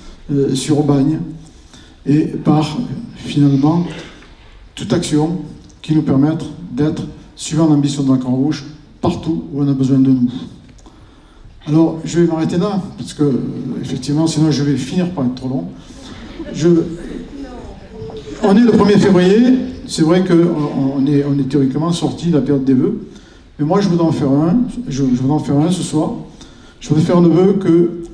sur Aubagne, et par finalement toute action qui nous permette d'être, suivant l'ambition de la Croix-Rouge, partout où on a besoin de nous. Alors, je vais m'arrêter là, parce que, effectivement, sinon je vais finir par être trop long. On est le 1er février, c'est vrai qu'on est théoriquement sorti de la période des vœux, mais moi je voudrais en faire un, ce soir. Je voudrais faire le vœu que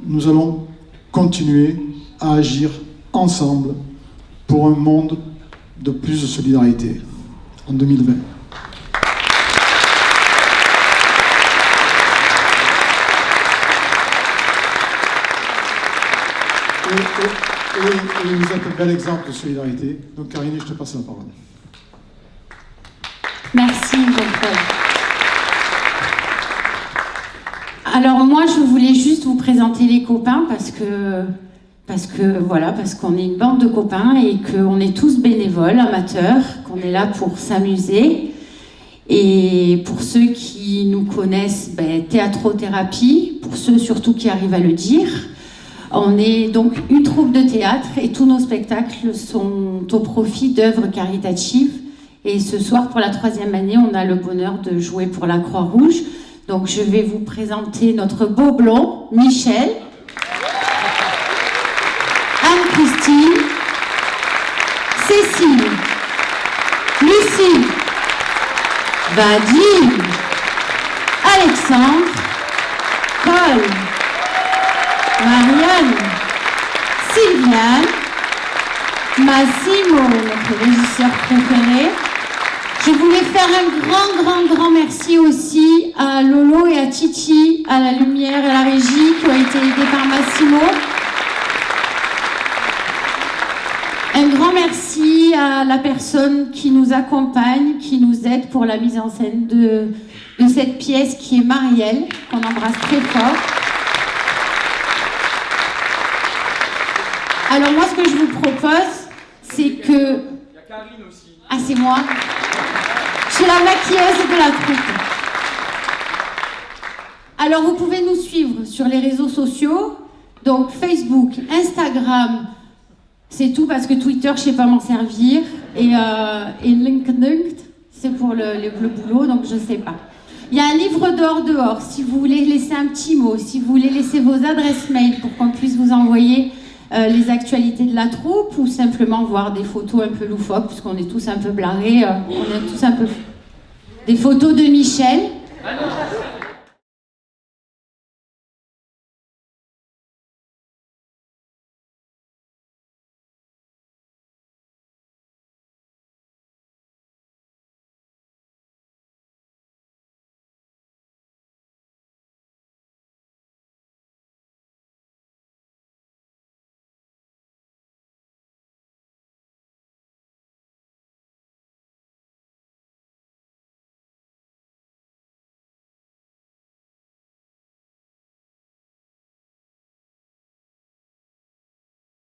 nous allons continuer à agir ensemble pour un monde de plus de solidarité en 2020. Et vous êtes un bel exemple de solidarité. Donc Karine, je te passe la parole. Merci, Jean-Paul. Alors moi, je voulais juste vous présenter les copains parce qu'on est une bande de copains et qu'on est tous bénévoles, amateurs, qu'on est là pour s'amuser. Et pour ceux qui nous connaissent, théâtrothérapie, pour ceux surtout qui arrivent à le dire. On est donc une troupe de théâtre et tous nos spectacles sont au profit d'œuvres caritatives. Et ce soir, pour la 3e année, on a le bonheur de jouer pour la Croix-Rouge. Donc je vais vous présenter notre beau blond, Michel, Anne-Christine, Cécile, Lucie, Vadim, Alexandre, Paul, Marianne, Sylviane, Massimo, notre régisseur préféré. Je voulais faire un grand merci aussi à Lolo et à Titi, à la lumière et à la régie qui ont été aidés par Massimo. Un grand merci à la personne qui nous accompagne, qui nous aide pour la mise en scène de cette pièce qui est Marielle, qu'on embrasse très fort. Alors moi, ce que je vous propose, c'est que... Il y a Karine aussi. Ah, c'est moi. Je suis la maquilleuse de la troupe. Alors, vous pouvez nous suivre sur les réseaux sociaux. Donc, Facebook, Instagram, c'est tout parce que Twitter, je ne sais pas m'en servir. Et LinkedIn, c'est pour le boulot, donc je ne sais pas. Il y a un livre d'or dehors, si vous voulez laisser un petit mot, si vous voulez laisser vos adresses mail pour qu'on puisse vous envoyer les actualités de la troupe ou simplement voir des photos un peu loufoques puisqu'on est tous un peu blarés, on a tous un peu des photos de Michel. Ah non,